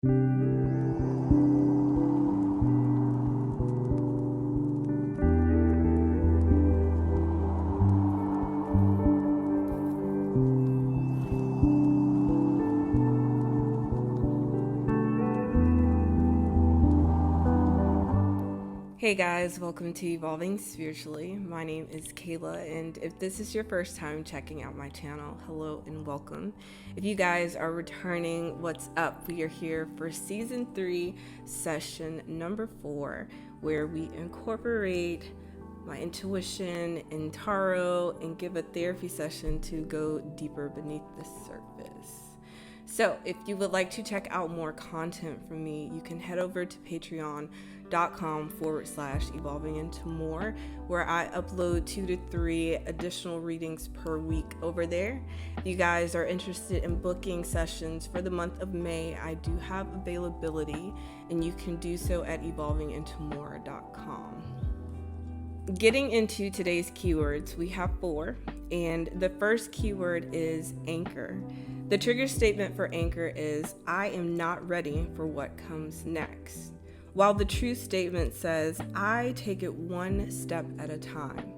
Hey guys, welcome to Evolving Spiritually. My name is Kayla, and if this is your first time checking out my channel, hello and welcome. If you guys are returning, what's up? We are here for season 3, session number 4, where we incorporate my intuition and tarot and give a therapy session to go deeper beneath the surface. So if you would like to check out more content from me, you can head over to patreon.com/evolving into more, where I upload 2 to 3 additional readings per week over there. If you guys are interested in booking sessions for the month of May, I do have availability, and you can do so at evolvingintomore.com. Getting into today's keywords, we have 4, and the first keyword is anchor. The trigger statement for anchor is, I am not ready for what comes next. While the true statement says, I take it one step at a time.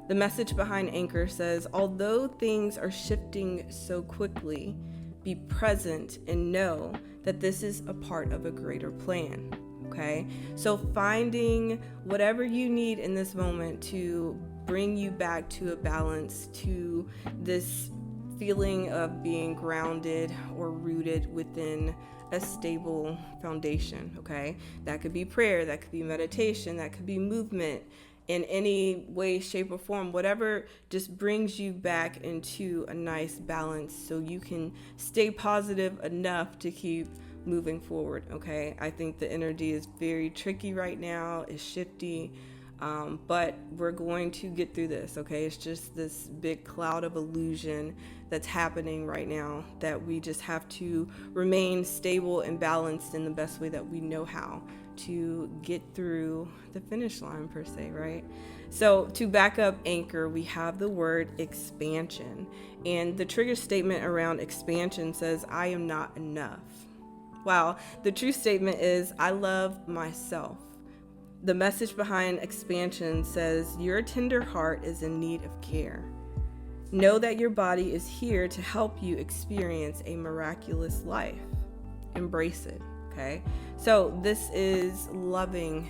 The message behind anchor says, although things are shifting so quickly, be present and know that this is a part of a greater plan. Okay, so finding whatever you need in this moment to bring you back to a balance, to this feeling of being grounded or rooted within a stable foundation. Okay, that could be prayer, that could be meditation, that could be movement in any way, shape, or form. Whatever just brings you back into a nice balance so you can stay positive enough to keep moving forward. Okay, I think the energy is very tricky right now, it's shifty, but we're going to get through this. Okay, it's just this big cloud of illusion that's happening right now that we just have to remain stable and balanced in the best way that we know how to get through the finish line, per se, right? So to back up anchor, we have the word expansion, and the trigger statement around expansion says, I am not enough. Wow, the true statement is, I love myself. The message behind expansion says, your tender heart is in need of care. Know that your body is here to help you experience a miraculous life. Embrace it, okay? So this is loving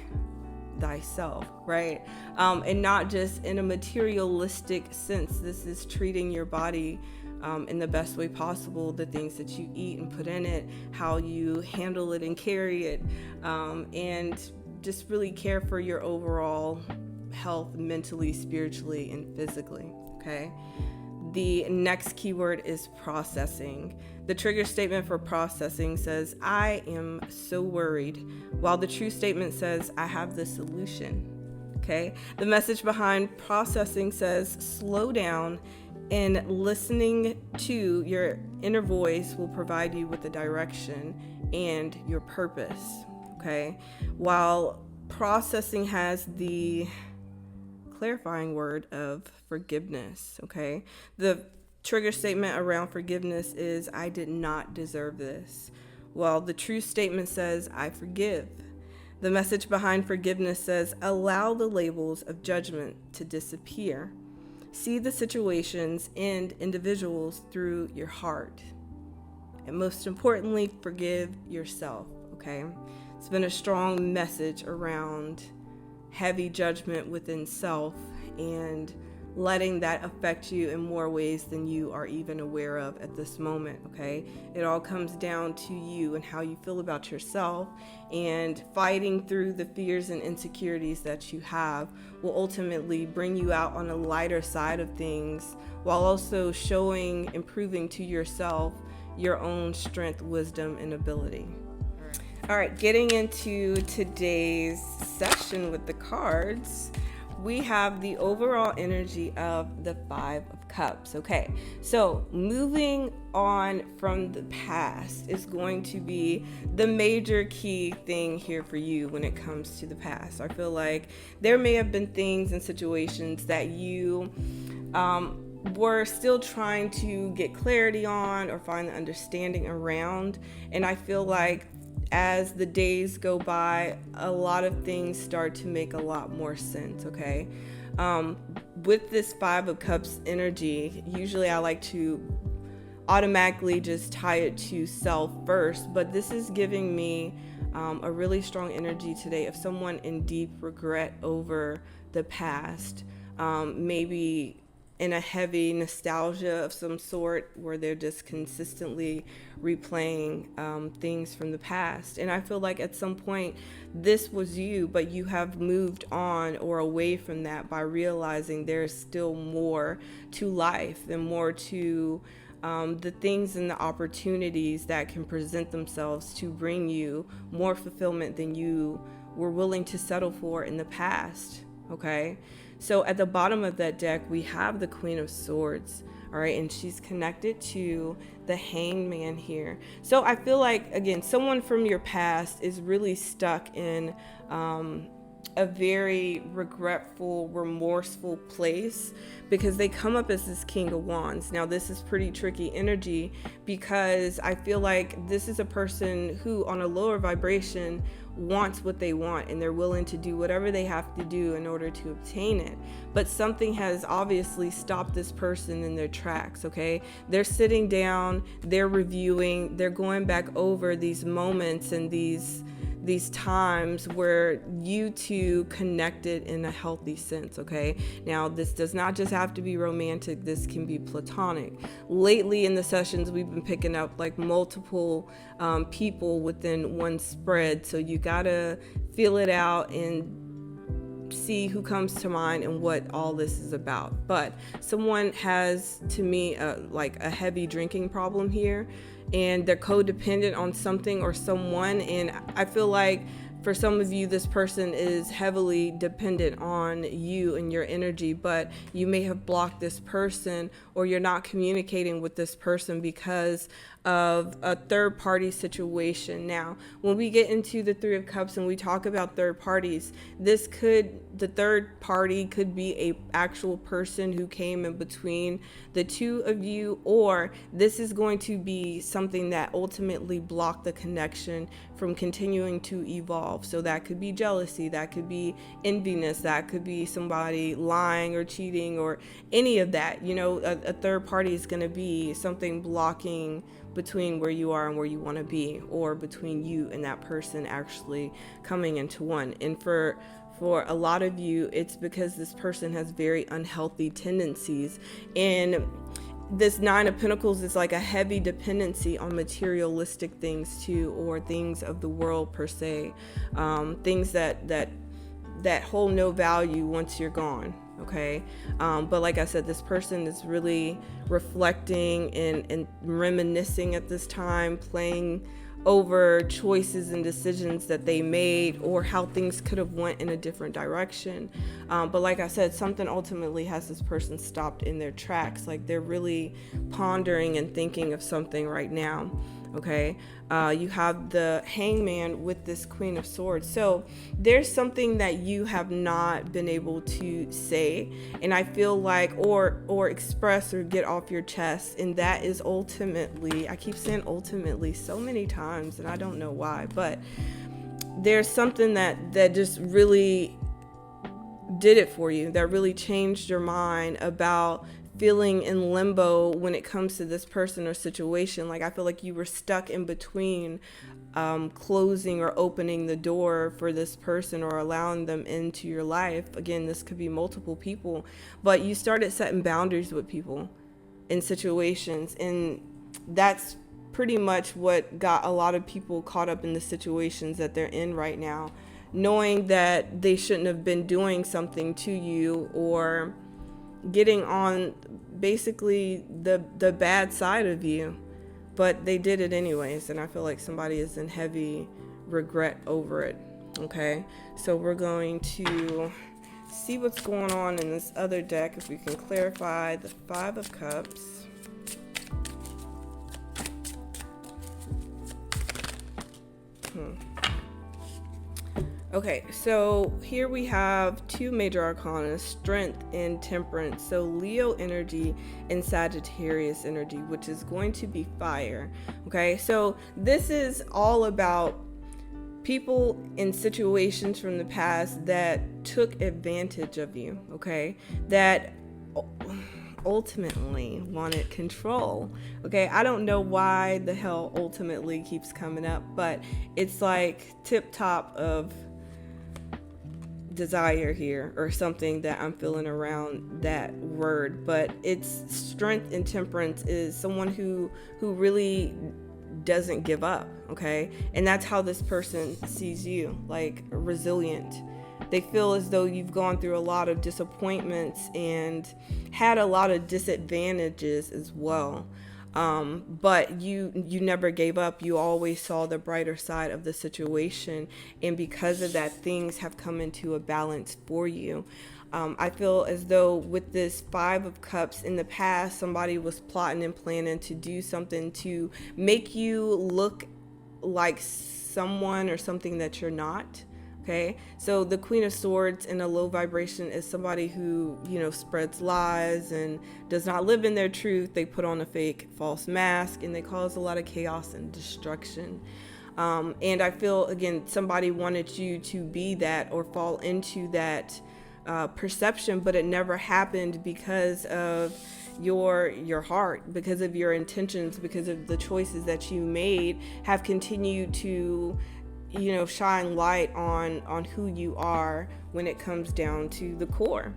thyself, right? And not just in a materialistic sense. This is treating your body in the best way possible, the things that you eat and put in it, how you handle it and carry it, and just really care for your overall health mentally, spiritually, and physically, okay? The next keyword is processing. The trigger statement for processing says, I am so worried, while the true statement says, I have the solution, okay? The message behind processing says, slow down, and listening to your inner voice will provide you with the direction and your purpose, okay? While processing has the clarifying word of forgiveness, okay? The trigger statement around forgiveness is, I did not deserve this. While the true statement says, I forgive. The message behind forgiveness says, allow the labels of judgment to disappear. See the situations and individuals through your heart. And most importantly, forgive yourself, okay? It's been a strong message around heavy judgment within self and letting that affect you in more ways than you are even aware of at this moment, okay? It all comes down to you and how you feel about yourself, and fighting through the fears and insecurities that you have will ultimately bring you out on a lighter side of things, while also showing and proving to yourself your own strength, wisdom, and ability. All right, getting into today's session with the cards, we have the overall energy of the 5 of Cups. Okay, so moving on from the past is going to be the major key thing here for you when it comes to the past. I feel like there may have been things and situations that you were still trying to get clarity on or find the understanding around, and I feel like as the days go by, a lot of things start to make a lot more sense, okay? With this Five of Cups energy, usually I like to automatically just tie it to self first, but this is giving me a really strong energy today of someone in deep regret over the past, maybe in a heavy nostalgia of some sort where they're just consistently replaying things from the past. And I feel like at some point this was you, but you have moved on or away from that by realizing there's still more to life and more to the things and the opportunities that can present themselves to bring you more fulfillment than you were willing to settle for in the past. Okay, so at the bottom of that deck we have the Queen of Swords. All right, and she's connected to the Hanged Man here. So I feel like, again, someone from your past is really stuck in a very regretful, remorseful place because they come up as this King of Wands. Now, this is pretty tricky energy because I feel like this is a person who, on a lower vibration, wants what they want and they're willing to do whatever they have to do in order to obtain it. But something has obviously stopped this person in their tracks, okay? They're sitting down, they're reviewing, they're going back over these moments and these times where you two connected in a healthy sense, okay? Now, this does not just have to be romantic, this can be platonic. Lately in the sessions, we've been picking up like multiple people within one spread, so you gotta feel it out and see who comes to mind and what all this is about. But someone has, to me, like a heavy drinking problem here, and they're codependent on something or someone. And I feel like for some of you, this person is heavily dependent on you and your energy, but you may have blocked this person or you're not communicating with this person because of a third party situation. Now, when we get into the Three of Cups and we talk about third parties, the third party could be a actual person who came in between the two of you, or this is going to be something that ultimately blocked the connection from continuing to evolve. So that could be jealousy, that could be enviness, that could be somebody lying or cheating or any of that. You know, a third party is going to be something blocking between where you are and where you want to be, or between you and that person actually coming into one. And for a lot of you, it's because this person has very unhealthy tendencies. And this Nine of Pentacles is like a heavy dependency on materialistic things too, or things of the world per se, things that hold no value once you're gone. Okay, but like I said, this person is really reflecting and reminiscing at this time, playing over choices and decisions that they made or how things could have went in a different direction. But like I said, something ultimately has this person stopped in their tracks. Like they're really pondering and thinking of something right now. Okay, you have the Hangman with this Queen of Swords. So there's something that you have not been able to say, and I feel like, or express or get off your chest, and that is ultimately, I keep saying ultimately so many times, and I don't know why, but there's something that just really did it for you, that really changed your mind about feeling in limbo when it comes to this person or situation. Like I feel like you were stuck in between closing or opening the door for this person or allowing them into your life. Again, this could be multiple people, but you started setting boundaries with people in situations, and that's pretty much what got a lot of people caught up in the situations that they're in right now, knowing that they shouldn't have been doing something to you or getting on basically the bad side of you, but they did it anyways. And I feel like somebody is in heavy regret over it. Okay, so we're going to see what's going on in this other deck, if we can clarify the Five of Cups. Okay, so here we have two major arcana, Strength and Temperance. So Leo energy and Sagittarius energy, which is going to be fire. Okay, so this is all about people in situations from the past that took advantage of you, okay? That ultimately wanted control, okay? I don't know why the hell ultimately keeps coming up, but it's like tip top of desire here, or something that I'm feeling around that word. But it's strength and temperance is someone who really doesn't give up, okay? And that's how this person sees you, like resilient. They feel as though you've gone through a lot of disappointments and had a lot of disadvantages as well. But you never gave up. You always saw the brighter side of the situation, and because of that, things have come into a balance for you. I feel as though with this Five of Cups, in the past, somebody was plotting and planning to do something to make you look like someone or something that you're not. Okay, so the Queen of Swords in a low vibration is somebody who, spreads lies and does not live in their truth. They put on a fake false mask and they cause a lot of chaos and destruction. And I feel, again, somebody wanted you to be that or fall into that perception, but it never happened because of your heart, because of your intentions, because of the choices that you made have continued to shine light on who you are when it comes down to the core,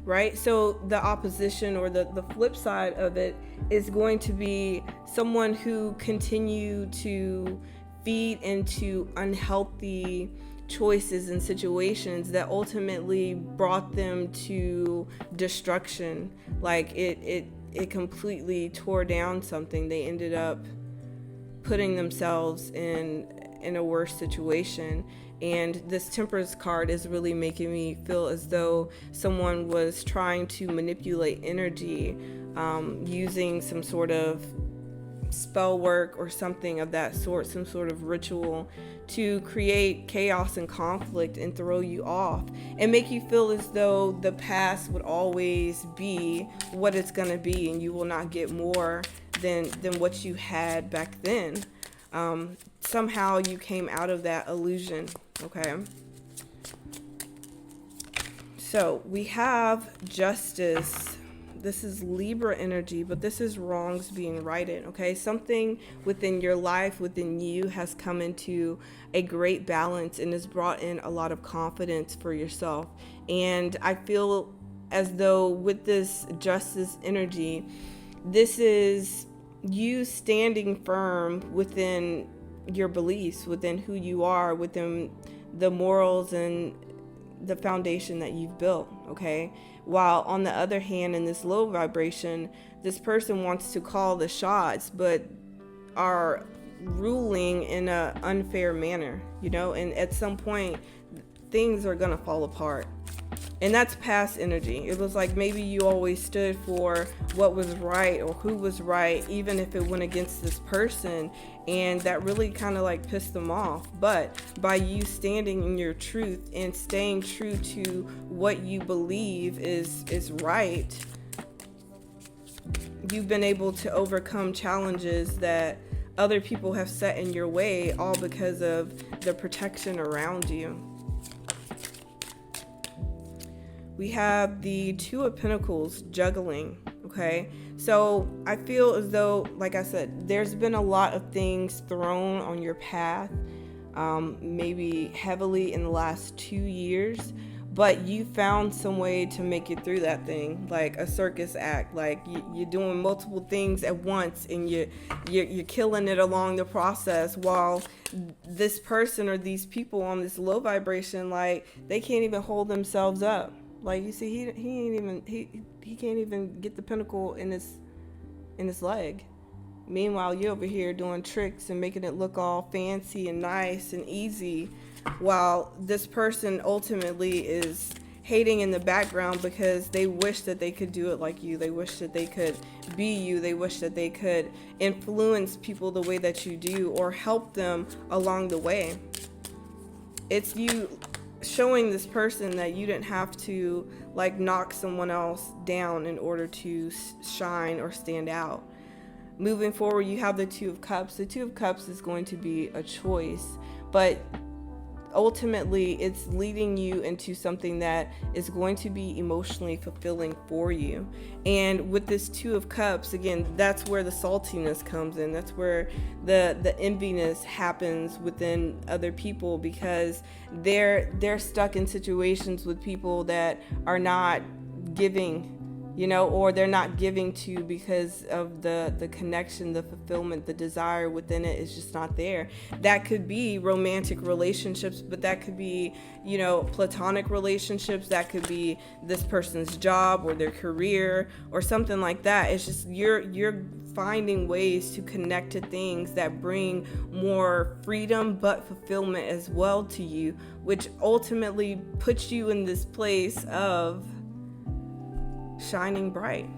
right? So the opposition, or the flip side of it, is going to be someone who continue to feed into unhealthy choices and situations that ultimately brought them to destruction. Like it completely tore down something. They ended up putting themselves in a worse situation. And this Temperance card is really making me feel as though someone was trying to manipulate energy, using some sort of spell work or something of that sort, some sort of ritual, to create chaos and conflict and throw you off and make you feel as though the past would always be what it's going to be, and you will not get more than what you had back then. Somehow you came out of that illusion, okay? So we have Justice. This is Libra energy, but this is wrongs being righted, okay? Something within your life, within you, has come into a great balance and has brought in a lot of confidence for yourself. And I feel as though with this Justice energy, this is you standing firm within your beliefs, within who you are, within the morals and the foundation that you've built, okay? While on the other hand, in this low vibration, this person wants to call the shots, but are ruling in an unfair manner, and at some point, things are gonna fall apart. And that's past energy. It was like maybe you always stood for what was right or who was right, even if it went against this person, and that really kind of like pissed them off. But by you standing in your truth and staying true to what you believe is right, you've been able to overcome challenges that other people have set in your way, all because of the protection around you. We have the Two of Pentacles, juggling, okay? So I feel as though, like I said, there's been a lot of things thrown on your path, maybe heavily in the last 2 years, but you found some way to make it through that thing, like a circus act. Like you're doing multiple things at once, and you're killing it along the process, while this person or these people on this low vibration, like they can't even hold themselves up. Like, you see, he can't even get the pentacle in his leg. Meanwhile, you're over here doing tricks and making it look all fancy and nice and easy, while this person ultimately is hating in the background because they wish that they could do it like you. They wish that they could be you. They wish that they could influence people the way that you do, or help them along the way. It's you showing this person that you didn't have to like knock someone else down in order to shine or stand out. Moving forward, you have the Two of Cups. The Two of Cups is going to be a choice, but ultimately it's leading you into something that is going to be emotionally fulfilling for you. And with this Two of Cups, again, that's where the saltiness comes in. That's where the enviness happens within other people, because they're stuck in situations with people that are not giving, or they're not giving to, because of the connection, the fulfillment, the desire within it is just not there. That could be romantic relationships, but that could be, platonic relationships. That could be this person's job or their career or something like that. It's just you're finding ways to connect to things that bring more freedom but fulfillment as well to you, which ultimately puts you in this place of shining bright.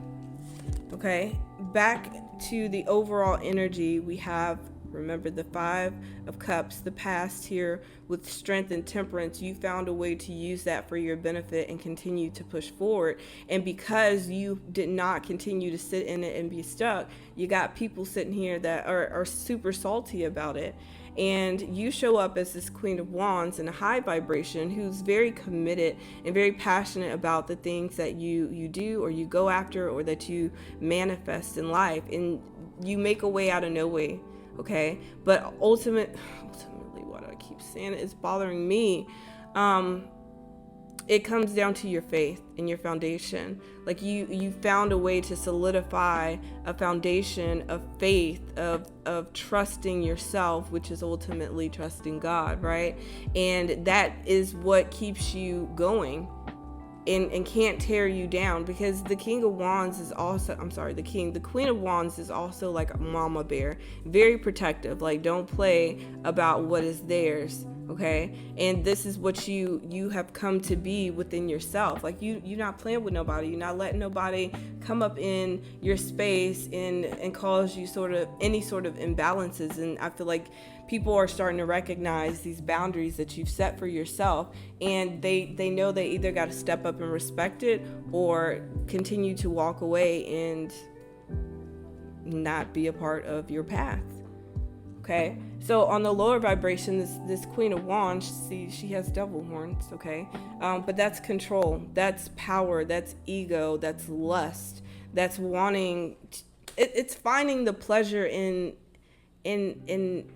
Okay, back to the overall energy, we have, remember, the Five of Cups, the past here with strength and temperance. You found a way to use that for your benefit and continue to push forward. And because you did not continue to sit in it and be stuck, you got people sitting here that are super salty about it. And you show up as this Queen of Wands in a high vibration who's very committed and very passionate about the things that you do or you go after or that you manifest in life. And you make a way out of no way, okay? But ultimately, what I keep saying is bothering me. It comes down to your faith and your foundation. Like you found a way to solidify a foundation of faith, of trusting yourself, which is ultimately trusting God, right? And that is what keeps you going and can't tear you down, because the King of Wands is also, the Queen of Wands is also like a mama bear, very protective. Like, don't play about what is theirs. Okay, and this is what you have come to be within yourself. Like you're not playing with nobody. You're not letting nobody come up in your space and cause you any sort of imbalances. And I feel like people are starting to recognize these boundaries that you've set for yourself, and they know they either got to step up and respect it or continue to walk away and not be a part of your path. Okay, so on the lower vibration, this Queen of Wands, see, she has devil horns, okay? But that's control, that's power, that's ego, that's lust, that's wanting, it's finding the pleasure in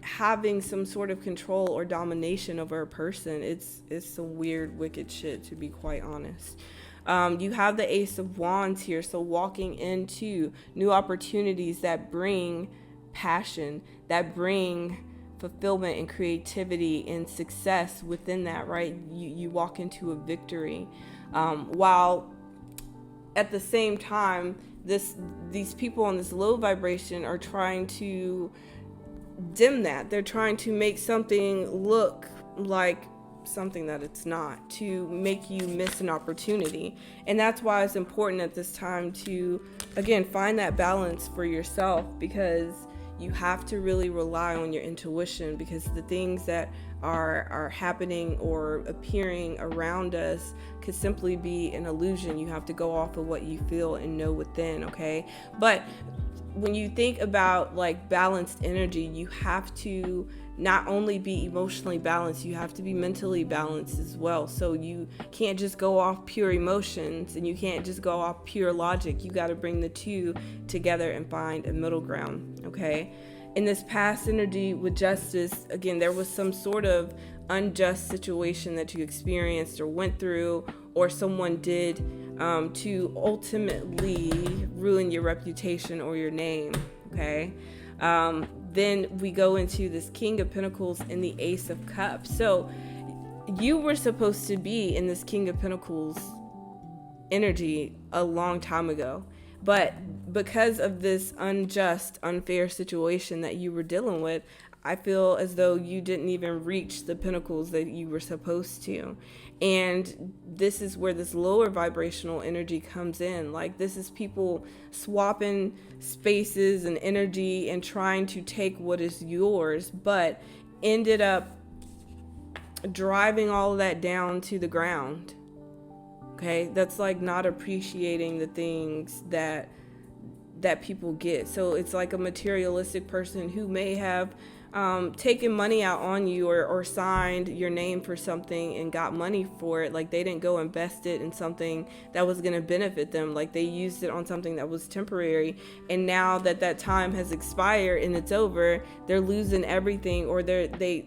having some sort of control or domination over a person. It's some weird, wicked shit, to be quite honest. You have the Ace of Wands here, so walking into new opportunities that bring passion, that bring fulfillment and creativity and success within that, right? You walk into a victory, while at the same time these people on this low vibration are trying to dim that. They're trying to make something look like something that it's not, to make you miss an opportunity. And that's why it's important at this time to, again, find that balance for yourself, because you have to really rely on your intuition, because the things that are happening or appearing around us could simply be an illusion. You have to go off of what you feel and know within, okay? But when you think about like balanced energy, you have to not only be emotionally balanced, you have to be mentally balanced as well. So you can't just go off pure emotions and you can't just go off pure logic. You got to bring the two together and find a middle ground, okay? In this past energy with Justice, again, there was some sort of unjust situation that you experienced or went through, or someone did to ultimately ruin your reputation or your name, okay? Then we go into this King of Pentacles and the Ace of Cups. So you were supposed to be in this King of Pentacles energy a long time ago. But because of this unjust, unfair situation that you were dealing with, I feel as though you didn't even reach the pinnacles that you were supposed to. And this is where this lower vibrational energy comes in. Like, this is people swapping spaces and energy and trying to take what is yours, but ended up driving all of that down to the ground. Okay, that's like not appreciating the things that people get. So it's like a materialistic person who may have taken money out on you, or signed your name for something and got money for it. Like, they didn't go invest it in something that was going to benefit them. Like, they used it on something that was temporary, and now that that time has expired and it's over, they're losing everything, or they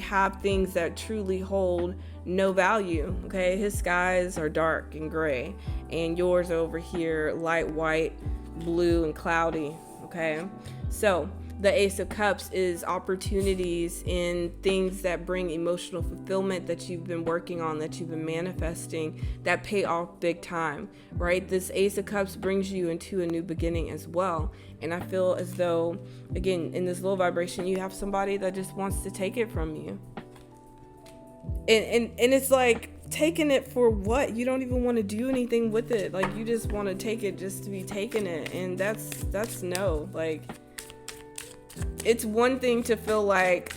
have things that truly hold no value. Okay, his skies are dark and gray, and yours are over here light white, blue, and cloudy. Okay, so the Ace of Cups is opportunities in things that bring emotional fulfillment that you've been working on, that you've been manifesting, that pay off big time, right? This Ace of Cups brings you into a new beginning as well. And I feel as though, again, in this low vibration, you have somebody that just wants to take it from you. And it's like, taking it for what? You don't even want to do anything with it. Like, you just want to take it just to be taking it. And that's no. Like, it's one thing to feel like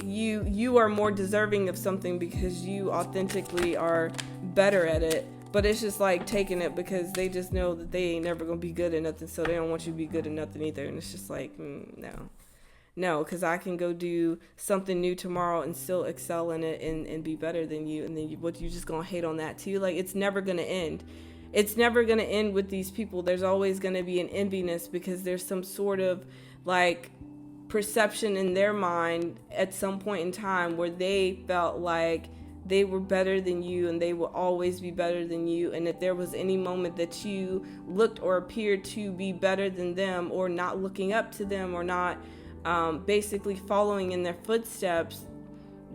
you are more deserving of something because you authentically are better at it, but it's just like taking it because they just know that they ain't never gonna be good at nothing, so they don't want you to be good at nothing either. And it's just like, no, because I can go do something new tomorrow and still excel in it and be better than you, and then you just gonna hate on that too? Like, it's never gonna end. It's never gonna end with these people. There's always gonna be an enviness because there's some sort of like perception in their mind at some point in time where they felt like they were better than you and they will always be better than you. And if there was any moment that you looked or appeared to be better than them, or not looking up to them, or not basically following in their footsteps,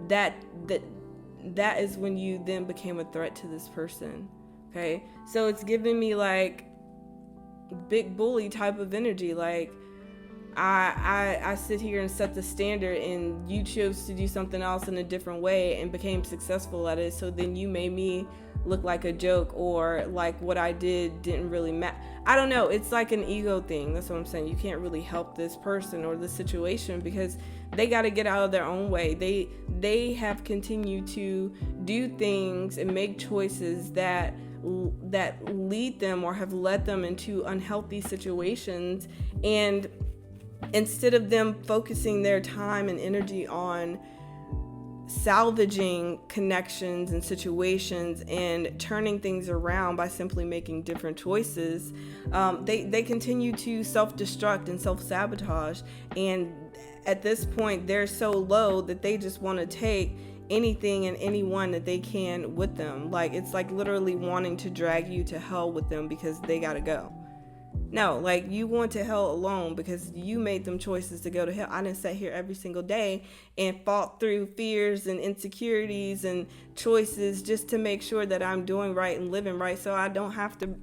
that is when you then became a threat to this person. Okay, so it's giving me like big bully type of energy. Like, I sit here and set the standard, and you chose to do something else in a different way and became successful at it. So then you made me look like a joke, or like what I didn't really matter. I don't know. It's like an ego thing. That's what I'm saying. You can't really help this person or this situation because they got to get out of their own way. They have continued to do things and make choices that lead them or have led them into unhealthy situations, and instead of them focusing their time and energy on salvaging connections and situations and turning things around by simply making different choices, they continue to self-destruct and self-sabotage. And at this point, they're so low that they just want to take anything and anyone that they can with them. Like, it's like literally wanting to drag you to hell with them because they gotta go. No, like, you went to hell alone because you made them choices to go to hell. I didn't sit here every single day and fought through fears and insecurities and choices just to make sure that I'm doing right and living right so I don't have to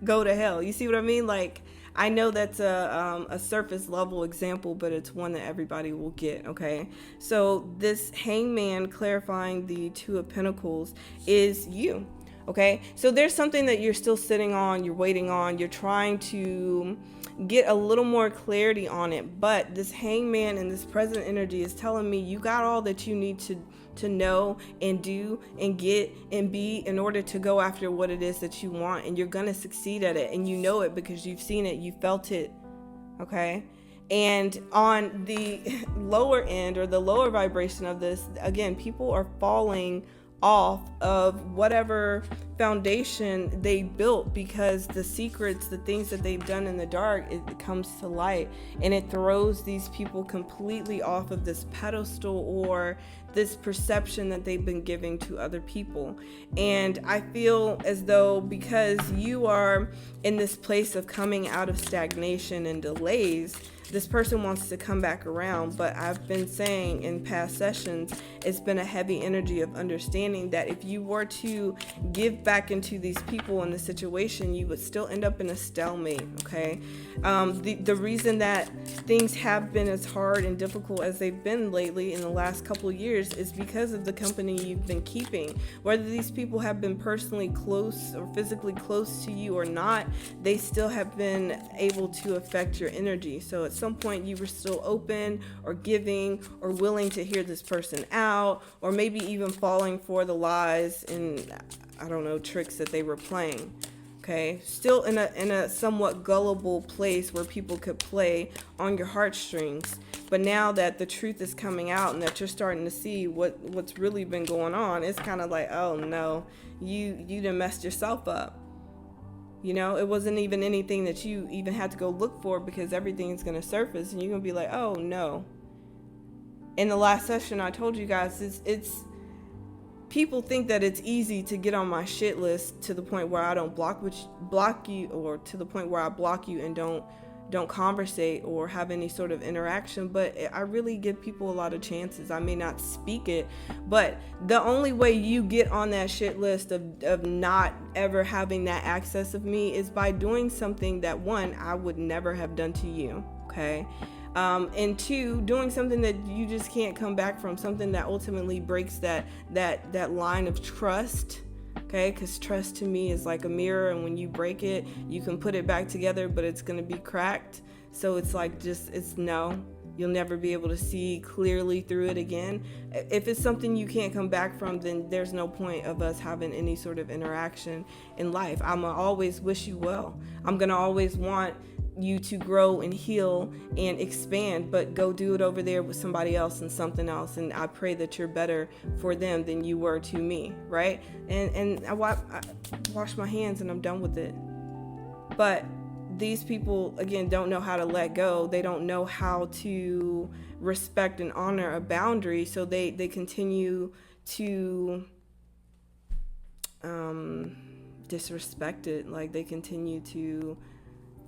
go to hell. You see what I mean? Like, I know that's a surface level example, but it's one that everybody will get, okay? So this Hangman clarifying the Two of Pentacles is you. Okay, so there's something that you're still sitting on, you're waiting on, you're trying to get a little more clarity on it. But this Hangman and this present energy is telling me you got all that you need to know and do and get and be in order to go after what it is that you want. And you're going to succeed at it. And you know it because you've seen it, you felt it. Okay. And on the lower end or the lower vibration of this, again, people are falling off of whatever foundation they built because the secrets, the things that they've done in the dark, it comes to light and it throws these people completely off of this pedestal or this perception that they've been giving to other people. And I feel as though because you are in this place of coming out of stagnation and delays, this person wants to come back around. But I've been saying in past sessions, it's been a heavy energy of understanding that if you were to give back into these people in the situation, you would still end up in a stalemate, okay? The reason that things have been as hard and difficult as they've been lately in the last couple of years is because of the company you've been keeping. Whether these people have been personally close or physically close to you or not, they still have been able to affect your energy. So at some point you were still open or giving or willing to hear this person out, or maybe even falling for the lies and, I don't know, tricks that they were playing. Okay, still in a somewhat gullible place where people could play on your heartstrings. But now that the truth is coming out and that you're starting to see what's really been going on, it's kind of like, oh no, you done messed yourself up. It wasn't even anything that you even had to go look for, because everything's going to surface and you're going to be like, oh no. In the last session, I told you guys, it's people think that it's easy to get on my shit list to the point where I don't block you, or to the point where I block you and don't conversate or have any sort of interaction. But I really give people a lot of chances. I may not speak it, but the only way you get on that shit list of not ever having that access of me is by doing something that, one, I would never have done to you, okay? And two, doing something that you just can't come back from, something that ultimately breaks that line of trust. Okay, because trust to me is like a mirror, and when you break it, you can put it back together, but it's going to be cracked. So it's like, it's no, you'll never be able to see clearly through it again. If it's something you can't come back from, then there's no point of us having any sort of interaction in life. I'm going to always wish you well. I'm going to always want you to grow and heal and expand, but go do it over there with somebody else and something else, and I pray that you're better for them than you were to me, right? And I wash my hands and I'm done with it. But these people, again, don't know how to let go. They don't know how to respect and honor a boundary, so they continue to disrespect it. Like, they continue to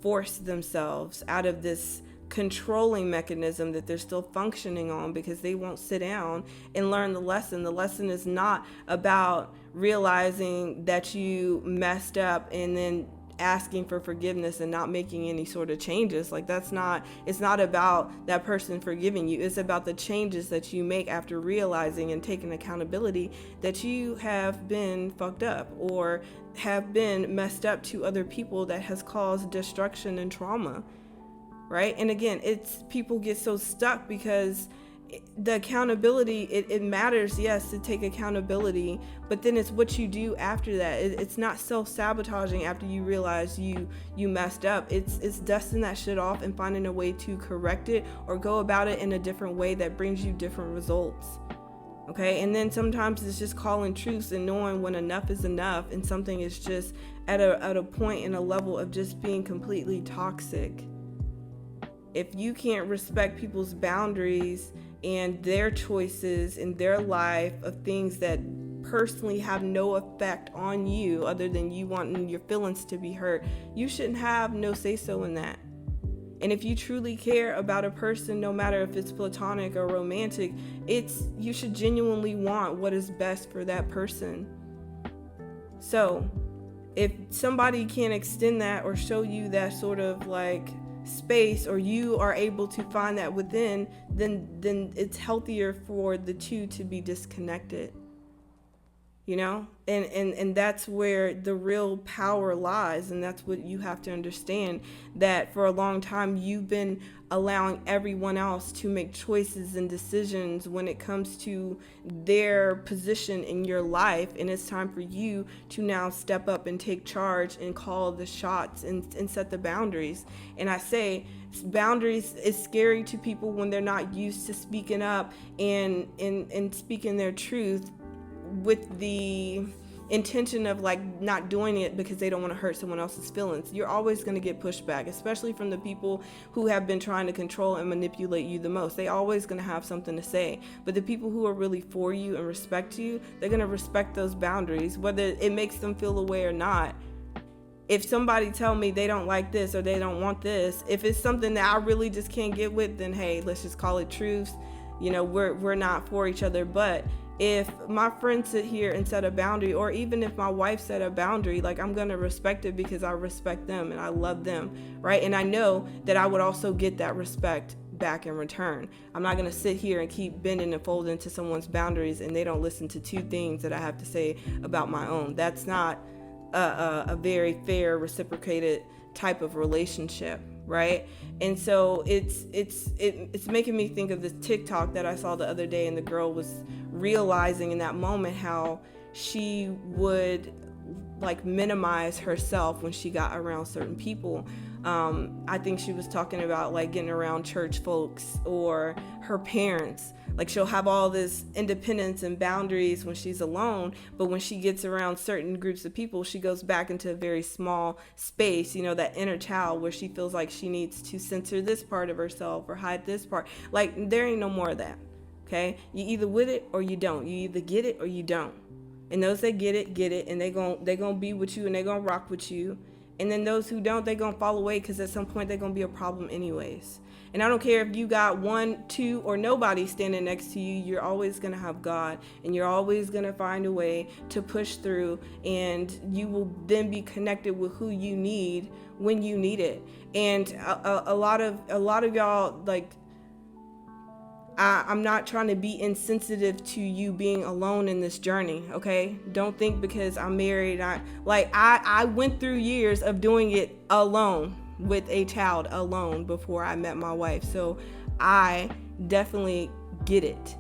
force themselves out of this controlling mechanism that they're still functioning on, because they won't sit down and learn the lesson. The lesson is not about realizing that you messed up and then asking for forgiveness and not making any sort of changes. Like, it's not about that person forgiving you. It's about the changes that you make after realizing and taking accountability that you have been fucked up or have been messed up to other people that has caused destruction and trauma, right? And again, it's people get so stuck because the accountability, it matters, yes, to take accountability, but then it's what you do after that. It's not self-sabotaging after you realize you messed up. It's dusting that shit off and finding a way to correct it or go about it in a different way that brings you different results. Okay, and then sometimes it's just calling truths and knowing when enough is enough and something is just at a point and a level of just being completely toxic. If you can't respect people's boundaries and their choices in their life of things that personally have no effect on you other than you wanting your feelings to be hurt, you shouldn't have no say-so in that. And if you truly care about a person, no matter if it's platonic or romantic, you should genuinely want what is best for that person. So if somebody can't extend that or show you that sort of like space, or you are able to find that within, then it's healthier for the two to be disconnected. And that's where the real power lies. And that's what you have to understand, that for a long time you've been allowing everyone else to make choices and decisions when it comes to their position in your life. And it's time for you to now step up and take charge and call the shots and set the boundaries. And I say boundaries is scary to people when they're not used to speaking up and speaking their truth with the intention of like not doing it because they don't want to hurt someone else's feelings. You're always going to get pushback, especially from the people who have been trying to control and manipulate you the most. They always going to have something to say. But the people who are really for you and respect you, they're going to respect those boundaries, whether it makes them feel away or not. If somebody tell me they don't like this or they don't want this, if it's something that I really just can't get with, then hey, let's just call it truce. We're not for each other. But if my friends sit here and set a boundary, or even if my wife set a boundary, like, I'm going to respect it because I respect them and I love them, right? And I know that I would also get that respect back in return. I'm not going to sit here and keep bending and folding to someone's boundaries and they don't listen to two things that I have to say about my own. That's not a very fair, reciprocated type of relationship, right? And so it's making me think of this TikTok that I saw the other day, and the girl was realizing in that moment how she would like minimize herself when she got around certain people. I think she was talking about like getting around church folks or her parents. Like she'll have all this independence and boundaries when she's alone, but when she gets around certain groups of people, she goes back into a very small space, that inner child where she feels like she needs to censor this part of herself or hide this part. Like there ain't no more of that. Okay? You either with it or you don't. You either get it or you don't. And those that get it, and they gonna be with you and they gonna rock with you. And then those who don't, they gonna fall away because at some point they're gonna be a problem anyways. And I don't care if you got 1, 2, or nobody standing next to you, you're always gonna have God, and you're always gonna find a way to push through, and you will then be connected with who you need when you need it. And a lot of y'all, like, I'm not trying to be insensitive to you being alone in this journey, okay? Don't think because I'm married, I went through years of doing it alone with a child alone before I met my wife. So I definitely get it.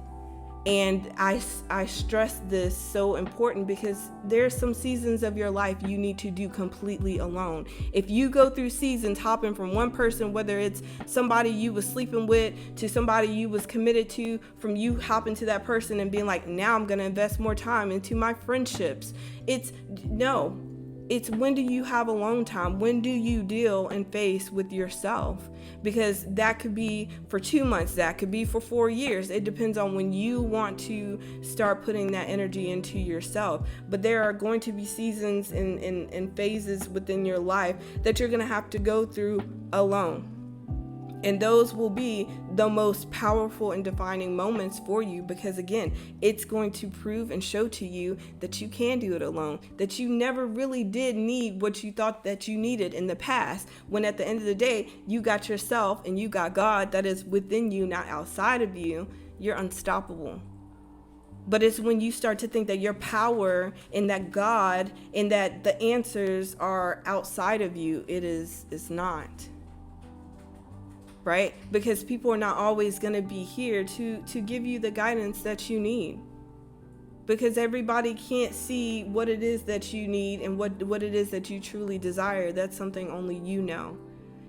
And I stress this so important because there's some seasons of your life you need to do completely alone. If you go through seasons hopping from one person, whether it's somebody you was sleeping with to somebody you was committed to, from you hopping to that person and being like, now I'm going to invest more time into my friendships. It's when do you have alone time? When do you deal and face with yourself? Because that could be for 2 months, that could be for 4 years. It depends on when you want to start putting that energy into yourself. But there are going to be seasons and phases within your life that you're going to have to go through alone. And those will be the most powerful and defining moments for you because, again, it's going to prove and show to you that you can do it alone, that you never really did need what you thought that you needed in the past, when at the end of the day, you got yourself and you got God that is within you, not outside of you. You're unstoppable. But it's when you start to think that your power and that God and that the answers are outside of you, it's not. Right? Because people are not always going to be here to give you the guidance that you need. Because everybody can't see what it is that you need and what it is that you truly desire. That's something only you know.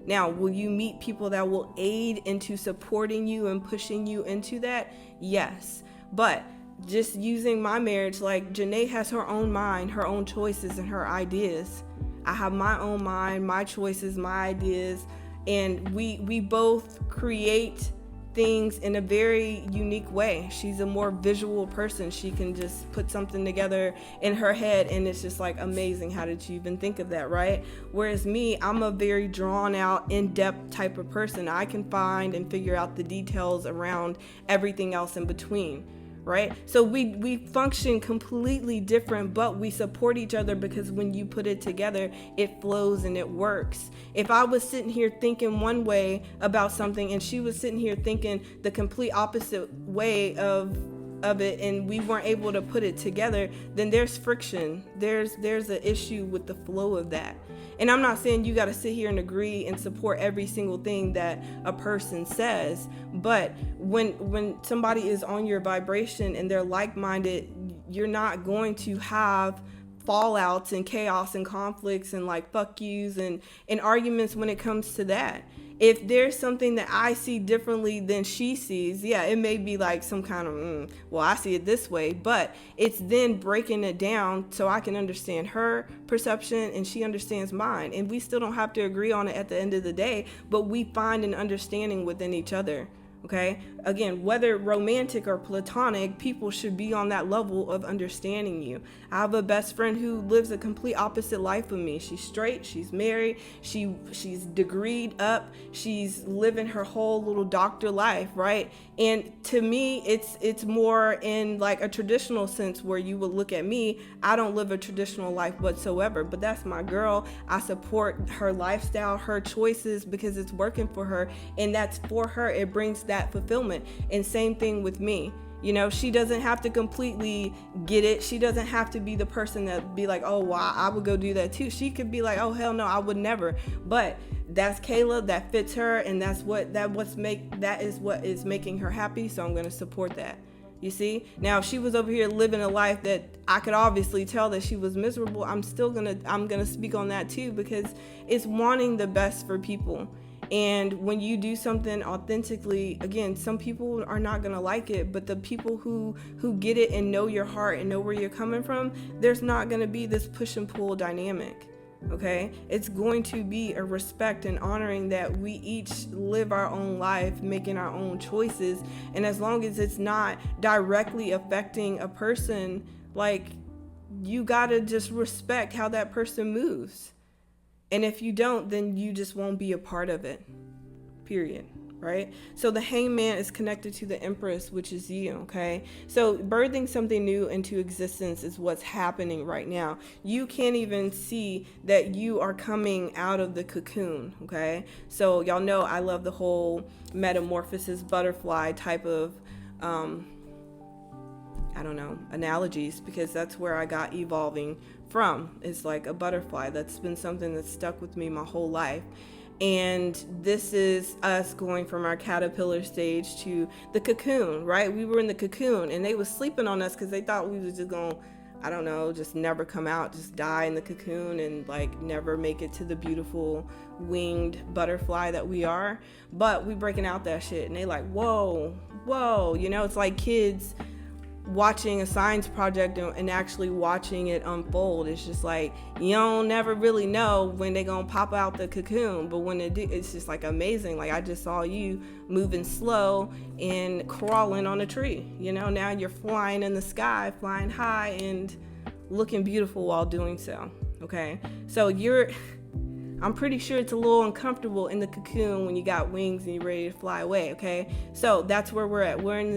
Now, will you meet people that will aid into supporting you and pushing you into that? Yes. But just using my marriage, like Janae has her own mind, her own choices, and her ideas. I have my own mind, my choices, my ideas. And we both create things in a very unique way. She's a more visual person. She can just put something together in her head and it's just like amazing. How did you even think of that, right? Whereas me, I'm a very drawn out, in-depth type of person. I can find and figure out the details around everything else in between. Right? So we function completely different, but we support each other because when you put it together, it flows and it works. If I was sitting here thinking one way about something and she was sitting here thinking the complete opposite way of it, and we weren't able to put it together, then there's friction. There's an issue with the flow of that. And I'm not saying you got to sit here and agree and support every single thing that a person says, but when somebody is on your vibration and they're like-minded, you're not going to have fallouts and chaos and conflicts and like fuck yous and arguments when it comes to that. If there's something that I see differently than she sees, yeah, it may be like some kind of, well, I see it this way, but it's then breaking it down so I can understand her perception and she understands mine. And we still don't have to agree on it at the end of the day, but we find an understanding within each other. Okay. Again, whether romantic or platonic, people should be on that level of understanding you. I have a best friend who lives a complete opposite life of me. She's straight, she's married, she's degreed up, she's living her whole little doctor life, right? And to me, it's more in like a traditional sense where you would look at me. I don't live a traditional life whatsoever, but that's my girl. I support her lifestyle, her choices, because it's working for her, and that's for her. It brings that fulfillment. And same thing with me. You know, she doesn't have to completely get it. She doesn't have to be the person that be like, oh, well, I would go do that too. She could be like, oh, hell no, I would never. But that's Kayla, that fits her, and that is what is making her happy. So I'm going to support that. You see? Now, if she was over here living a life that I could obviously tell that she was miserable, I'm gonna speak on that too, because it's wanting the best for people. And when you do something authentically, again, some people are not gonna like it, but the people who get it and know your heart and know where you're coming from, there's not gonna be this push and pull dynamic. Okay, it's going to be a respect and honoring that we each live our own life, making our own choices, and as long as it's not directly affecting a person, like, you gotta just respect how that person moves. And if you don't, then you just won't be a part of it, period. Right? So the hangman is connected to the empress, which is you. Okay, so birthing something new into existence is what's happening right now. You can't even see that you are coming out of the cocoon. Okay, so y'all know I love the whole metamorphosis butterfly type of analogies, because that's where I got evolving from. It's like a butterfly. That's been something that's stuck with me my whole life. And this is us going from our caterpillar stage to the cocoon, right? We were in the cocoon and they was sleeping on us because they thought we was just going, just never come out, just die in the cocoon and like never make it to the beautiful winged butterfly that we are. But we breaking out that shit and they like, whoa, it's like kids watching a science project and actually watching it unfold. It's just like, you don't never really know when they're gonna pop out the cocoon, but when they do, it's just like amazing. Like, I just saw you moving slow and crawling on a tree, now you're flying in the sky, flying high and looking beautiful while doing so. Okay, so I'm pretty sure it's a little uncomfortable in the cocoon when you got wings and you're ready to fly away. Okay, so that's where we're at. We're in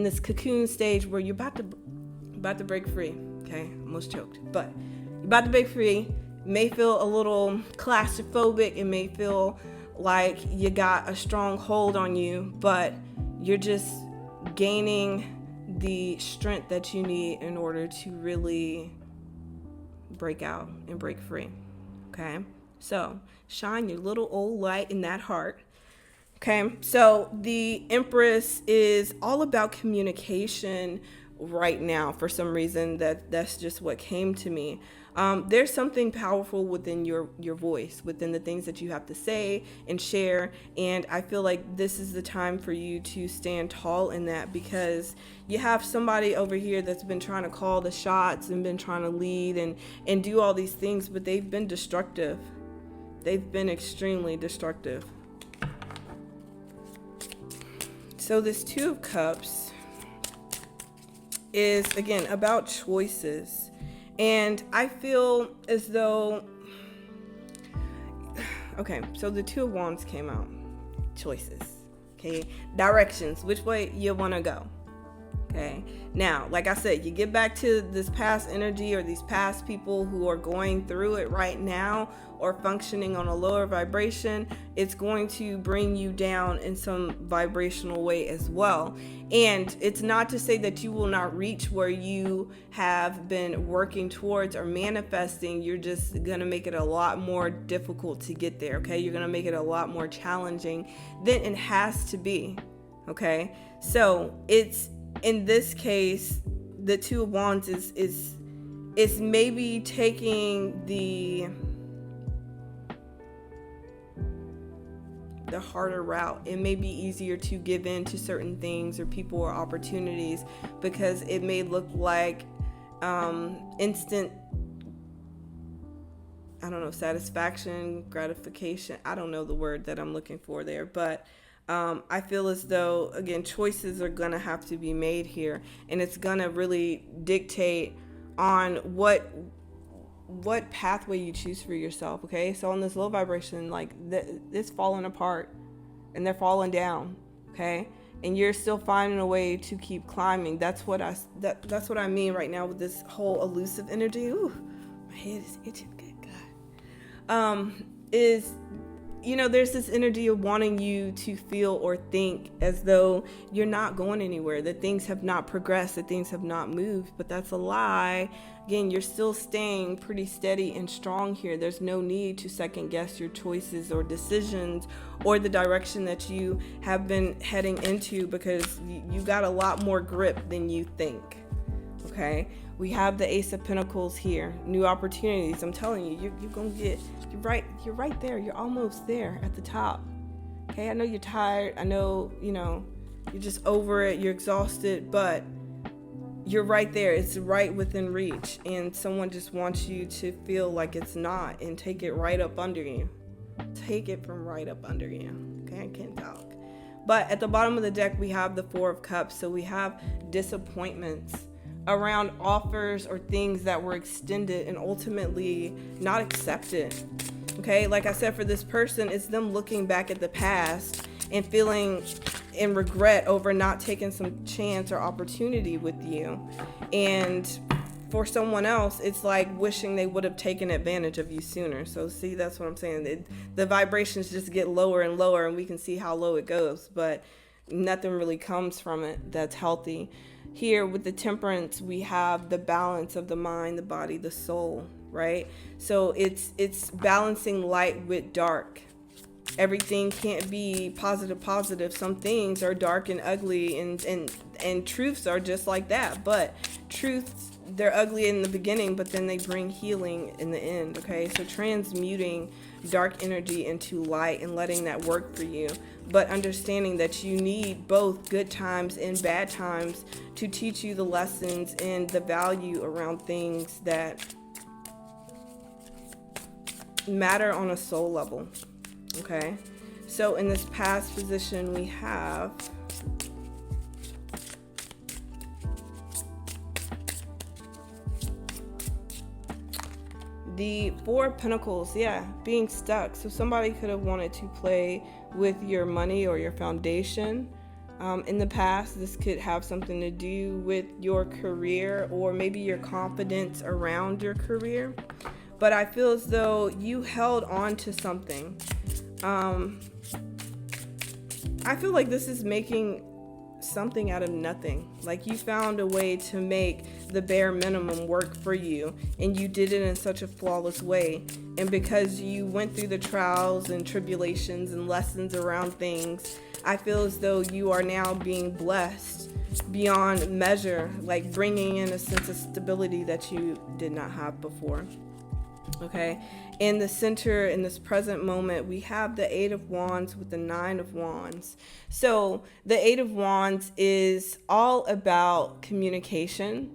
this cocoon stage where you're about to break free. Okay, almost choked, but you're about to break free. It may feel a little claustrophobic. It may feel like you got a strong hold on you, but you're just gaining the strength that you need in order to really break out and break free. Okay, so shine your little old light in that heart. Okay, so the Empress is all about communication right now. For some reason, that's just what came to me. There's something powerful within your voice, within the things that you have to say and share. And I feel like this is the time for you to stand tall in that, because you have somebody over here that's been trying to call the shots and been trying to lead and do all these things, but they've been destructive. They've been extremely destructive. So this Two of Cups is, again, about choices. And I feel as though, okay, so the Two of Wands came out. Choices, okay? Directions, which way you want to go, okay? Now, like I said, you get back to this past energy or these past people who are going through it right now or functioning on a lower vibration, it's going to bring you down in some vibrational way as well. And it's not to say that you will not reach where you have been working towards or manifesting. You're just going to make it a lot more difficult to get there, okay? You're going to make it a lot more challenging than it has to be, okay? So it's, in this case, the Two of Wands is maybe taking the harder route. It may be easier to give in to certain things or people or opportunities because it may look like instant, satisfaction, gratification. I don't know the word that I'm looking for there, but I feel as though, again, choices are going to have to be made here, and it's going to really dictate on what pathway you choose for yourself. Okay, so on this low vibration, like this falling apart and they're falling down, okay, and you're still finding a way to keep climbing. That's what I mean right now with this whole elusive energy. Ooh, my head is itching. Good God. Is there's this energy of wanting you to feel or think as though you're not going anywhere, that things have not progressed, that things have not moved, but that's a lie. Again, you're still staying pretty steady and strong here. There's no need to second guess your choices or decisions or the direction that you have been heading into, because you got a lot more grip than you think. Okay, we have the Ace of Pentacles here. New opportunities. I'm telling you, you're gonna get. You're right there. You're almost there at the top. Okay, I know you're tired. I know you're just over it. You're exhausted, but you're right there. It's right within reach, and someone just wants you to feel like it's not, and take it right up under you. Take it from right up under you. Okay, I can't talk. But at the bottom of the deck, we have the Four of Cups. So we have disappointments around offers or things that were extended and ultimately not accepted. Okay, like I said, for this person, it's them looking back at the past and feeling in regret over not taking some chance or opportunity with you. And for someone else, it's like wishing they would have taken advantage of you sooner. So see, that's what I'm saying. The vibrations just get lower and lower, and we can see how low it goes, but nothing really comes from it that's healthy. Here with the Temperance, we have the balance of the mind, the body, the soul, right? So it's balancing light with dark. Everything can't be positive. Some things are dark and ugly, and truths are just like that. But truths, they're ugly in the beginning, but then they bring healing in the end. Okay, so transmuting dark energy into light and letting that work for you, but understanding that you need both good times and bad times to teach you the lessons and the value around things that matter on a soul level. Okay, so in this past position, we have the Four of Pentacles, being stuck. So somebody could have wanted to play with your money or your foundation in the past. This could have something to do with your career or maybe your confidence around your career. But I feel as though you held on to something. I feel like this is making something out of nothing. Like you found a way to make the bare minimum work for you, and you did it in such a flawless way. And because you went through the trials and tribulations and lessons around things, I feel as though you are now being blessed beyond measure, like bringing in a sense of stability that you did not have before. Okay, in the center, in this present moment, we have the Eight of Wands with the Nine of Wands. So the Eight of Wands is all about communication.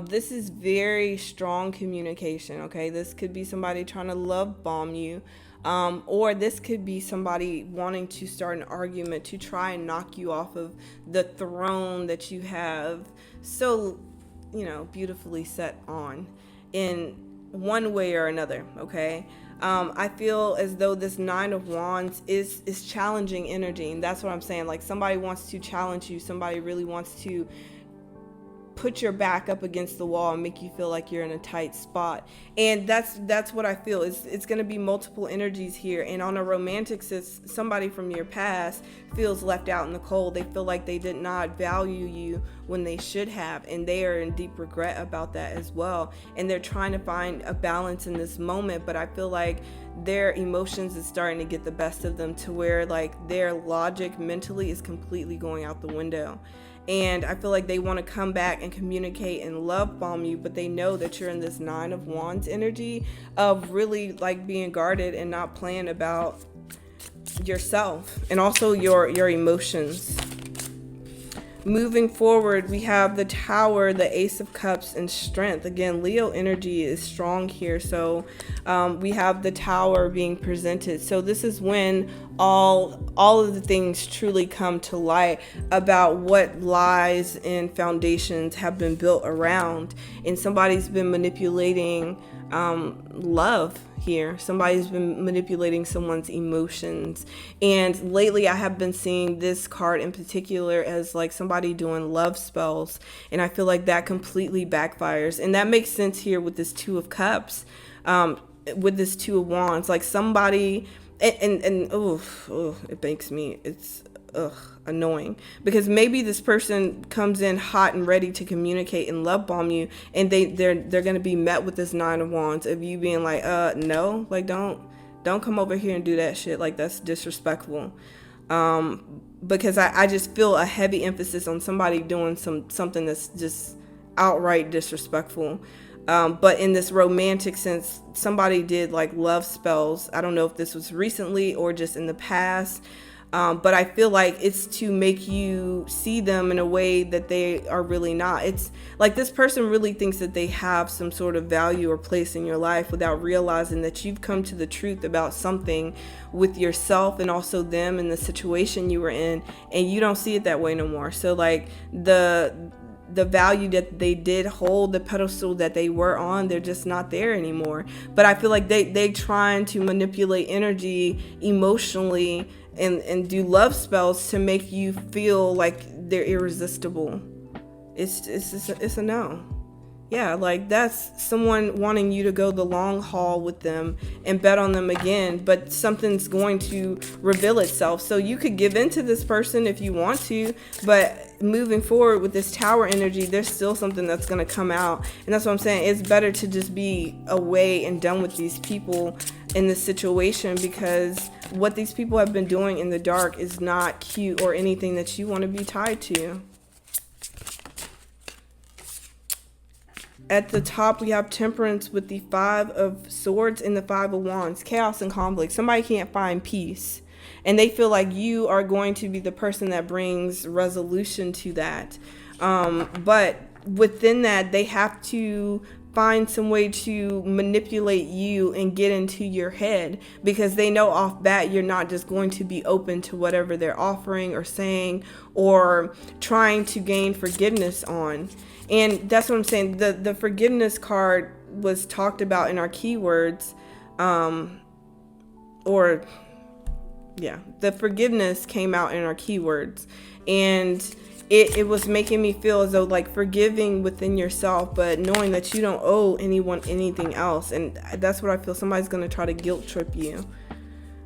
This is very strong communication. Okay, this could be somebody trying to love bomb you, or this could be somebody wanting to start an argument to try and knock you off of the throne that you have so, beautifully set on in one way or another. Okay, I feel as though this Nine of Wands is challenging energy, and that's what I'm saying. Like somebody wants to challenge you. Somebody really wants to put your back up against the wall and make you feel like you're in a tight spot. And that's what I feel. It's going to be multiple energies here. And on a romantic sense, somebody from your past feels left out in the cold. They feel like they did not value you when they should have, and they are in deep regret about that as well. And they're trying to find a balance in this moment, but I feel like their emotions is starting to get the best of them, to where like their logic mentally is completely going out the window. And I feel like they want to come back and communicate and love bomb you, but they know that you're in this Nine of Wands energy of really like being guarded and not playing about yourself and also your emotions. Moving forward, we have the Tower, the Ace of Cups, and Strength. Again, Leo energy is strong here. So we have the Tower being presented. So this is when all of the things truly come to light about what lies and foundations have been built around. And somebody's been manipulating love here. Somebody's been manipulating someone's emotions. And lately I have been seeing this card in particular as like somebody doing love spells. And I feel like that completely backfires. And that makes sense here with this Two of Cups, with this Two of Wands. Like somebody it makes me, it's annoying, because maybe this person comes in hot and ready to communicate and love bomb you, and they're going to be met with this 9 of Wands of you being like, no, like, don't come over here and do that shit. Like, that's disrespectful. Because I just feel a heavy emphasis on somebody doing something that's just outright disrespectful. But in this romantic sense, somebody did like love spells. I don't know if this was recently or just in the past. But I feel like it's to make you see them in a way that they are really not. It's like this person really thinks that they have some sort of value or place in your life without realizing that you've come to the truth about something with yourself and also them and the situation you were in, and you don't see it that way no more. So like the value that they did hold, the pedestal that they were on, they're just not there anymore. But I feel like they trying to manipulate energy emotionally and do love spells to make you feel like they're irresistible. It's a no. Yeah, like that's someone wanting you to go the long haul with them and bet on them again, but something's going to reveal itself. So you could give in to this person if you want to, but moving forward with this Tower energy, there's still something that's going to come out. And that's what I'm saying. It's better to just be away and done with these people in this situation, because what these people have been doing in the dark is not cute or anything that you want to be tied to. At the top, we have Temperance with the 5 of Swords and the 5 of Wands. Chaos and conflict. Somebody can't find peace, and they feel like you are going to be the person that brings resolution to that. But within that, they have to find some way to manipulate you and get into your head, because they know off bat you're not just going to be open to whatever they're offering or saying or trying to gain forgiveness on. And that's what I'm saying. The forgiveness card was talked about in our keywords, the forgiveness came out in our keywords, and it was making me feel as though like forgiving within yourself, but knowing that you don't owe anyone anything else. And that's what I feel. Somebody's going to try to guilt trip you.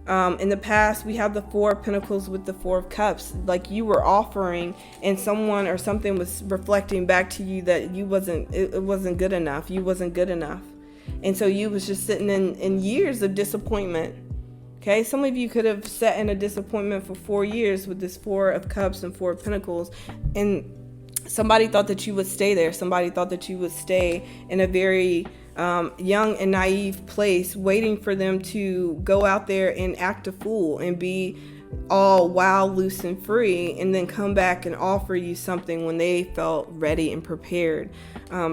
In the past, we have the 4 of Pentacles with the 4 of Cups. Like you were offering, and someone or something was reflecting back to you that it wasn't good enough. You wasn't good enough. And so you was just sitting in years of disappointment. Okay, some of you could have sat in a disappointment for 4 years with this 4 of Cups and 4 of Pentacles, and somebody thought that you would stay there. Somebody thought that you would stay in a very young and naive place, waiting for them to go out there and act a fool and be all wild, loose, and free, and then come back and offer you something when they felt ready and prepared.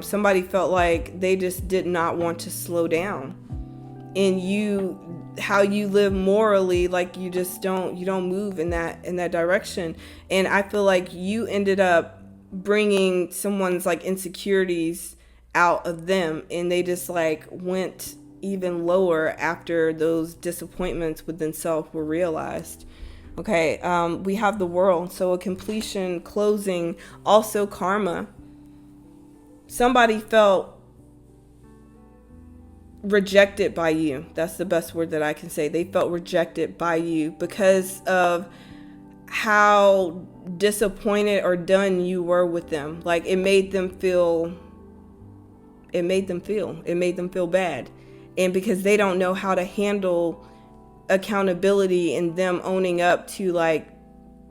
Somebody felt like they just did not want to slow down. And how you live morally, like you don't move in that direction. And I feel like you ended up bringing someone's like insecurities out of them, and they just like went even lower after those disappointments within self were realized. Okay, we have the World, so a completion, closing, also karma. Somebody felt rejected by you. That's the best word that I can say. They felt rejected by you because of how disappointed or done you were with them. Like it made them feel bad. And because they don't know how to handle accountability and them owning up to like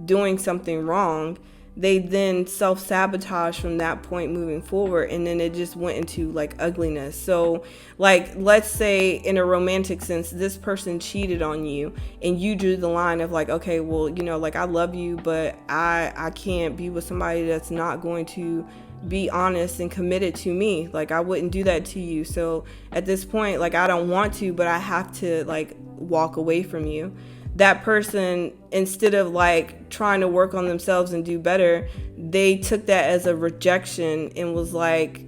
doing something wrong, they then self-sabotage from that point moving forward, and then it just went into like ugliness. So like, let's say in a romantic sense, this person cheated on you, and you drew the line of like, okay, well, like I love you, but I can't be with somebody that's not going to be honest and committed to me. Like I wouldn't do that to you. So at this point, like I don't want to, but I have to like walk away from you. That person, instead of like trying to work on themselves and do better, they took that as a rejection and was like,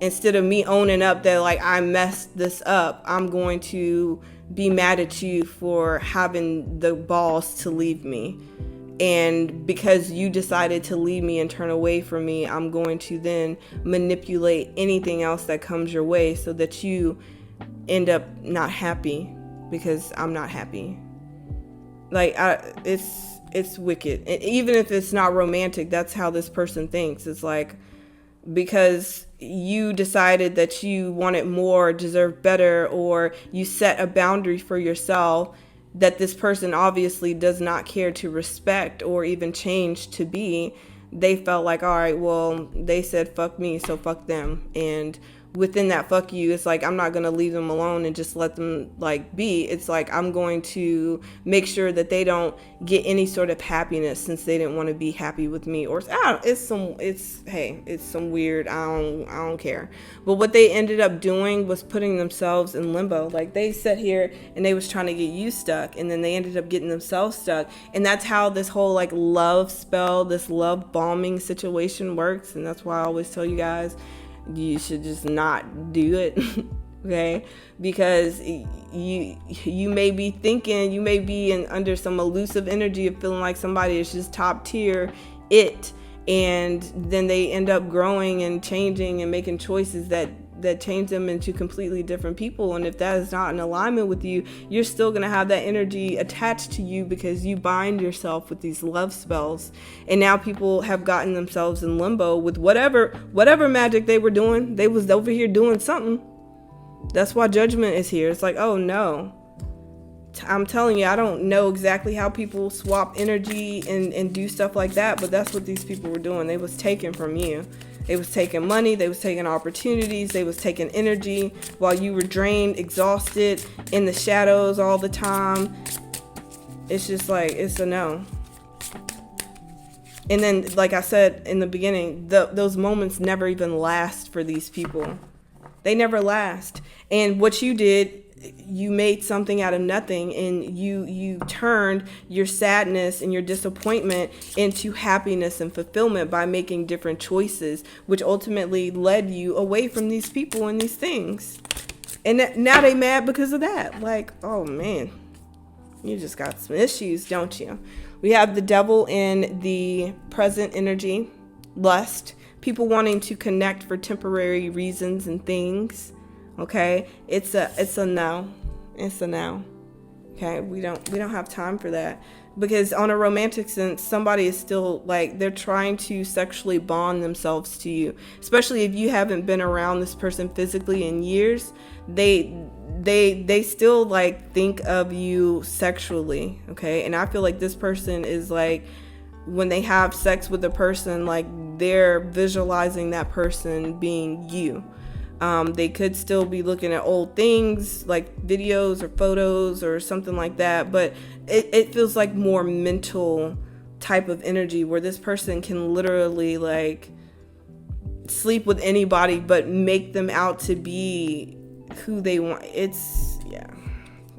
instead of me owning up that like I messed this up, I'm going to be mad at you for having the balls to leave me. And because you decided to leave me and turn away from me, I'm going to then manipulate anything else that comes your way so that you end up not happy because I'm not happy. Like, it's wicked. And even if it's not romantic, that's how this person thinks. It's like, because you decided that you wanted more, deserved better, or you set a boundary for yourself that this person obviously does not care to respect or even change to be, they felt like, all right, well, they said fuck me, so fuck them. And within that fuck you, it's like, I'm not going to leave them alone and just let them like be. It's like, I'm going to make sure that they don't get any sort of happiness since they didn't want to be happy with me. Or it's some weird, I don't care. But what they ended up doing was putting themselves in limbo. Like, they sat here and they was trying to get you stuck, and then they ended up getting themselves stuck. And that's how this whole like love spell, this love bombing situation works. And that's why I always tell you guys, you should just not do it. Okay, because you may be thinking, you may be under some elusive energy of feeling like somebody is just top tier and then they end up growing and changing and making choices that change them into completely different people. And if that is not in alignment with you, you're still going to have that energy attached to you because you bind yourself with these love spells. And now people have gotten themselves in limbo with whatever magic they were doing. They was over here doing something. That's why judgment is here. It's like, oh no, I'm telling you, I don't know exactly how people swap energy and do stuff like that, but that's what these people were doing. They was taking from you. They was taking money, they was taking opportunities, they was taking energy while you were drained, exhausted, in the shadows all the time. It's just like, it's a no. And then, like I said in the beginning, those moments never even last for these people. They never last. And what you did, you made something out of nothing, and you turned your sadness and your disappointment into happiness and fulfillment by making different choices, which ultimately led you away from these people and these things. And now they mad because of that. Like, oh man, you just got some issues, don't you? We have the devil in the present energy, lust, people wanting to connect for temporary reasons and things. Okay, it's a no. It's a no. Okay, we don't have time for that, because on a romantic sense, somebody is still like, they're trying to sexually bond themselves to you, especially if you haven't been around this person physically in years. They still like think of you sexually. Okay, and I feel like this person is like, when they have sex with a person, like they're visualizing that person being you. They could still be looking at old things like videos or photos or something like that, but it feels like more mental type of energy where this person can literally like sleep with anybody but make them out to be who they want. Yeah,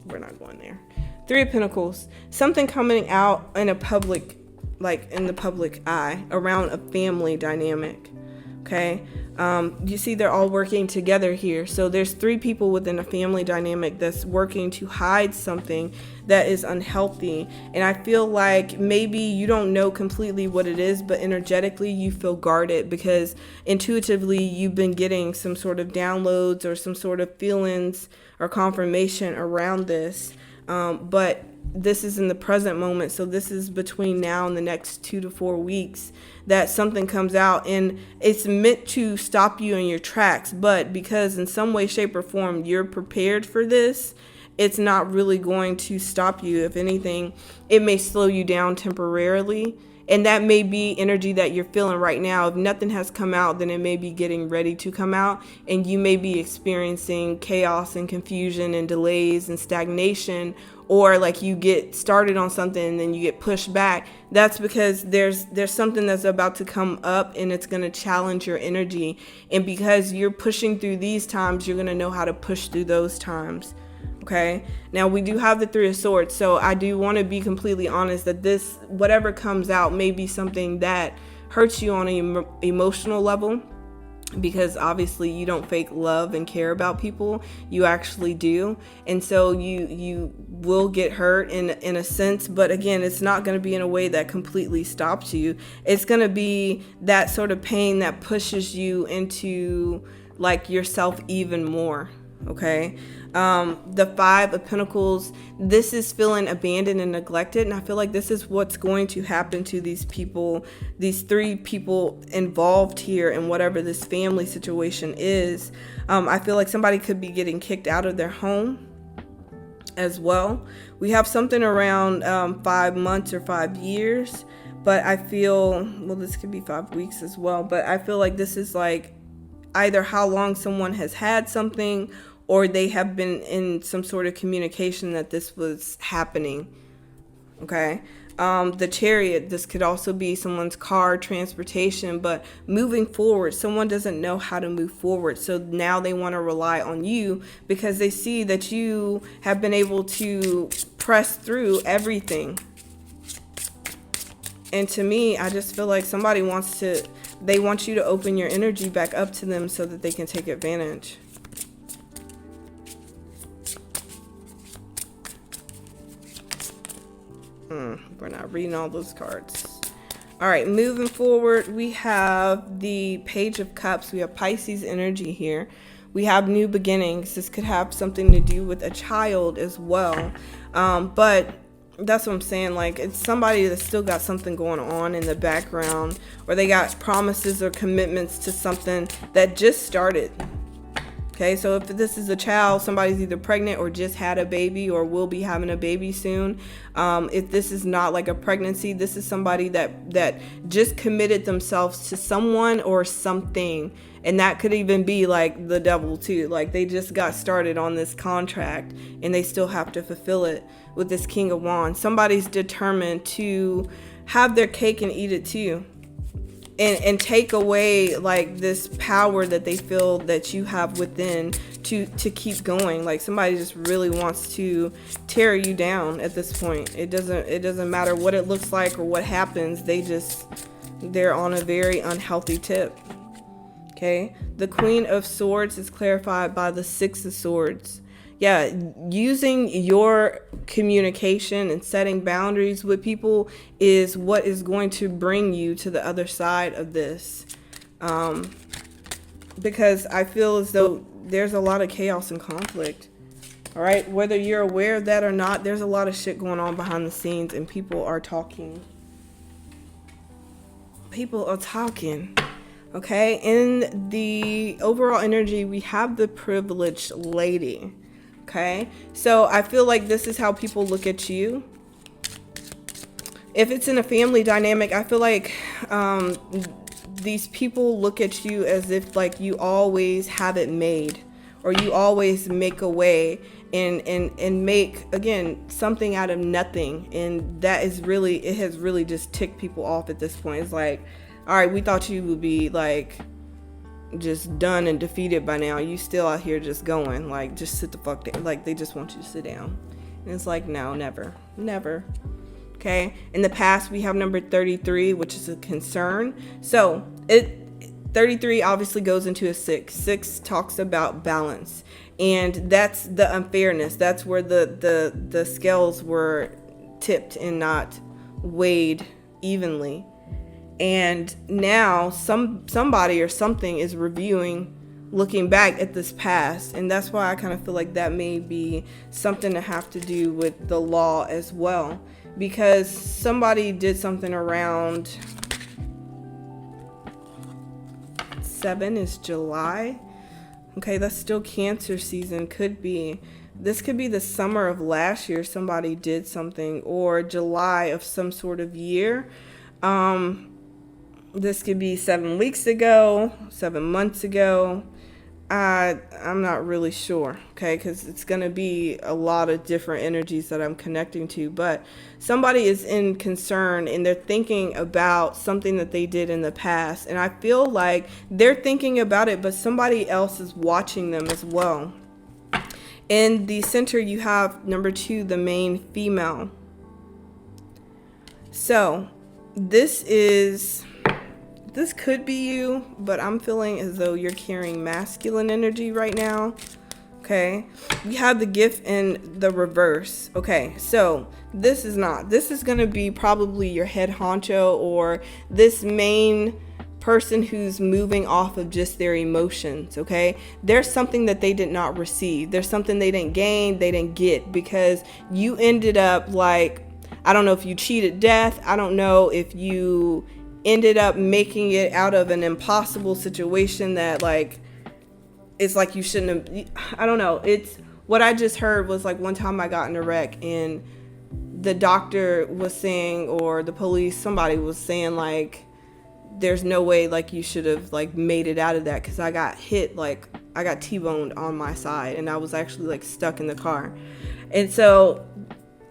we're not going there. 3 of Pentacles, something coming out in a public, like in the public eye around a family dynamic. Okay, you see they're all working together here. So there's 3 people within a family dynamic that's working to hide something that is unhealthy. And I feel like maybe you don't know completely what it is, but energetically you feel guarded because intuitively you've been getting some sort of downloads or some sort of feelings or confirmation around this. But this is in the present moment. So this is between now and the next 2 to 4 weeks that something comes out, and it's meant to stop you in your tracks. But because in some way, shape, or form you're prepared for this, it's not really going to stop you. If anything, it may slow you down temporarily. And that may be energy that you're feeling right now. If nothing has come out, then it may be getting ready to come out. And you may be experiencing chaos and confusion and delays and stagnation. Or like you get started on something and then you get pushed back. That's because there's something that's about to come up and it's going to challenge your energy. And because you're pushing through these times, you're going to know how to push through those times. Okay, now we do have the 3 of Swords, so I do want to be completely honest that this, whatever comes out, may be something that hurts you on an emotional level, because obviously you don't fake love and care about people, you actually do. And so you will get hurt in a sense, but again, it's not going to be in a way that completely stops you. It's going to be that sort of pain that pushes you into like yourself even more. Okay. The Five of Pentacles, this is feeling abandoned and neglected. And I feel like this is what's going to happen to these people, these three people involved here in whatever this family situation is. I feel like somebody could be getting kicked out of their home as well. We have something around 5 months or 5 years, but I feel, well, this could be 5 weeks as well, but I feel like this is like either how long someone has had something, or they have been in some sort of communication that this was happening. Okay. The Chariot, this could also be someone's car, transportation, but moving forward, someone doesn't know how to move forward. So now they want to rely on you because they see that you have been able to press through everything. And to me, I just feel like somebody they want you to open your energy back up to them so that they can take advantage. We're not reading all those cards. All right, moving forward, we have the Page of Cups. We have Pisces energy here. We have new beginnings. This could have something to do with a child as well. But that's what I'm saying. Like, it's somebody that's still got something going on in the background, or they got promises or commitments to something that just started. Okay, so if this is a child, somebody's either pregnant or just had a baby or will be having a baby soon. If this is not like a pregnancy, this is somebody that just committed themselves to someone or something. And that could even be like the devil too. Like, they just got started on this contract and they still have to fulfill it with this King of Wands. Somebody's determined to have their cake and eat it too. And take away like this power that they feel that you have within to keep going. Like, somebody just really wants to tear you down at this point. It doesn't matter what it looks like or what happens. They're on a very unhealthy tip. Okay, the Queen of Swords is clarified by the Six of Swords. Yeah, using your communication and setting boundaries with people is what is going to bring you to the other side of this. Because I feel as though there's a lot of chaos and conflict. All right, whether you're aware of that or not, there's a lot of shit going on behind the scenes and people are talking. People are talking. Okay, in the overall energy, we have the Privileged Lady. Okay, so I feel like this is how people look at you. If it's in a family dynamic, I feel like these people look at you as if like you always have it made, or you always make a way and make, again, something out of nothing. And that is really, it has really just ticked people off at this point. It's like, all right, we thought you would be like just done and defeated by now. You still out here just going, like, just sit the fuck down. Like, they just want you to sit down. And it's like, no, never. Okay, in the past we have number 33, which is a concern. So 33 obviously goes into a 6 talks about balance, and that's the unfairness. That's where the scales were tipped and not weighed evenly. And now somebody or something is reviewing, looking back at this past. And that's why I kind of feel like that may be something to have to do with the law as well. Because somebody did something around 7 is July. Okay, that's still Cancer season. This could be the summer of last year. Somebody did something, or July of some sort of year. This could be 7 weeks ago, 7 months ago. I'm not really sure, okay, because it's going to be a lot of different energies that I'm connecting to. But somebody is in concern and they're thinking about something that they did in the past. And I feel like they're thinking about it, but somebody else is watching them as well. In the center, you have number 2, the main female. So this could be you, but I'm feeling as though you're carrying masculine energy right now. Okay, you have the Gift in the reverse. Okay, so this is going to be probably your head honcho, or this main person who's moving off of just their emotions, okay? There's something that they did not receive. There's something they didn't gain, they didn't get, because you ended up like, I don't know if you cheated death. I don't know if you ended up making it out of an impossible situation that like, it's like you shouldn't have, I don't know. It's what I just heard was like one time I got in a wreck and the doctor was saying, or the police, somebody was saying like, there's no way like you should have like made it out of that, because I got hit, like I got T-boned on my side and I was actually like stuck in the car. And so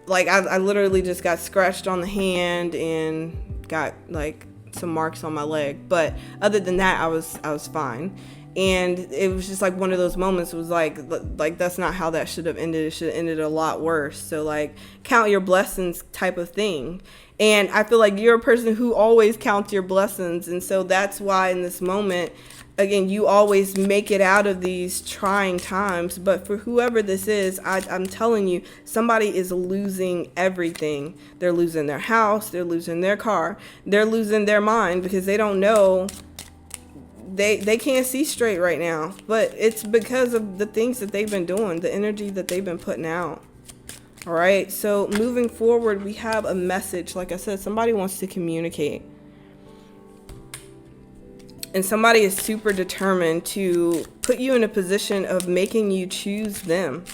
like I literally just got scratched on the hand and got like some marks on my leg, but other than that I was fine. And it was just like one of those moments. It was like that's not how that should have ended. It should have ended a lot worse. So like count your blessings type of thing. And I feel like you're a person who always counts your blessings. And so that's why in this moment, again, you always make it out of these trying times. But for whoever this is, I'm telling you, somebody is losing everything. They're losing their house. They're losing their car. They're losing their mind because they don't know. They can't see straight right now. But it's because of the things that they've been doing, the energy that they've been putting out. All right, so moving forward, we have a message. Like I said, somebody wants to communicate. And somebody is super determined to put you in a position of making you choose them.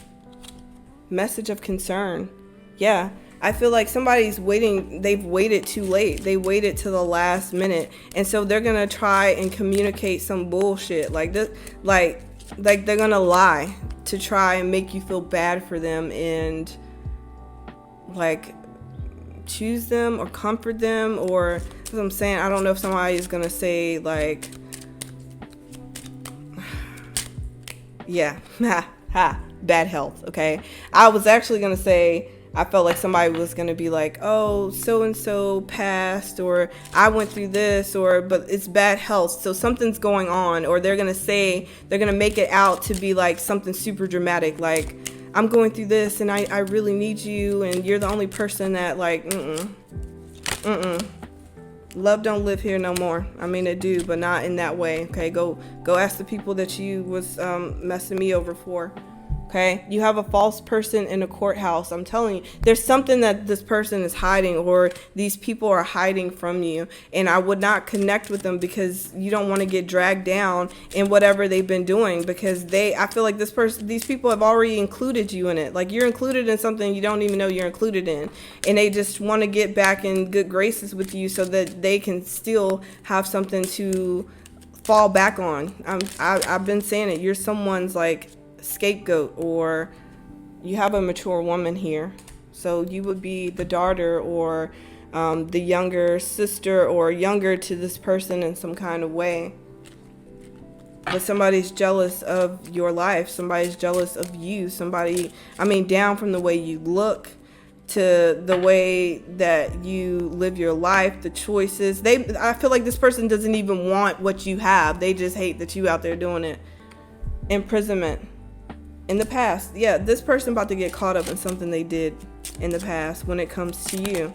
Message of concern. Yeah, I feel like somebody's waiting. They've waited too late. They waited to the last minute. And so they're going to try and communicate some bullshit like this. Like they're going to lie to try and make you feel bad for them and like choose them or comfort them, or as I'm saying, I don't know if somebody is gonna say like, yeah, bad health. Okay, I was actually gonna say I felt like somebody was gonna be like, oh, so and so passed, or I went through this, or but it's bad health, so something's going on, or they're gonna make it out to be like something super dramatic, like I'm going through this and I really need you and you're the only person that like, love don't live here no more. I mean, it do, but not in that way. Okay, go ask the people that you was messing me over for. Okay, you have a false person in a courthouse. I'm telling you, there's something that this person is hiding, or these people are hiding from you. And I would not connect with them because you don't want to get dragged down in whatever they've been doing, because I feel like these people have already included you in it. Like you're included in something you don't even know you're included in. And they just want to get back in good graces with you so that they can still have something to fall back on. I've been saying it. You're someone's like scapegoat, or you have a mature woman here, so you would be the daughter or the younger sister or younger to this person in some kind of way. But somebody's jealous of your life, somebody's jealous of you, down from the way you look to the way that you live your life, the choices. I feel like this person doesn't even want what you have. They just hate that you out there doing it. Imprisonment. In the past, yeah, this person about to get caught up in something they did in the past when it comes to you.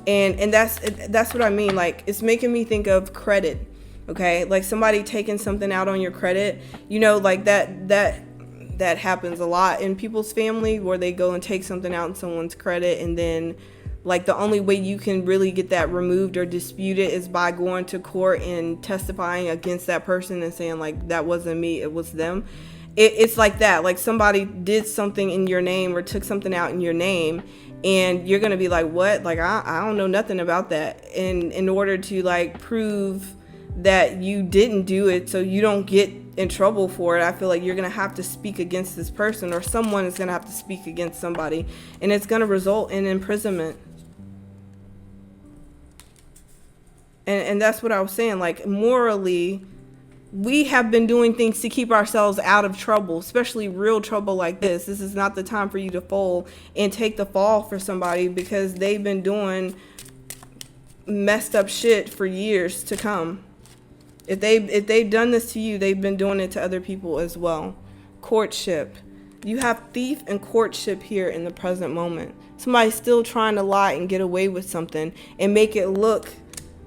And that's what I mean. Like, it's making me think of credit. Okay, like somebody taking something out on your credit, like that happens a lot in people's family, where they go and take something out on someone's credit, and then like the only way you can really get that removed or disputed is by going to court and testifying against that person and saying like, that wasn't me, it was them. It's like that, like somebody did something in your name or took something out in your name, and you're gonna be like, what? Like I don't know nothing about that. And in order to like prove that you didn't do it, so you don't get in trouble for it, I feel like you're gonna have to speak against this person, or someone is gonna have to speak against somebody, and it's gonna result in imprisonment. And that's what I was saying. Like morally, we have been doing things to keep ourselves out of trouble, especially real trouble like this. This is not the time for you to fold and take the fall for somebody, because they've been doing messed up shit for years to come. If they've done this to you, they've been doing it to other people as well. Courtship. You have thief and courtship here in the present moment. Somebody's still trying to lie and get away with something and make it look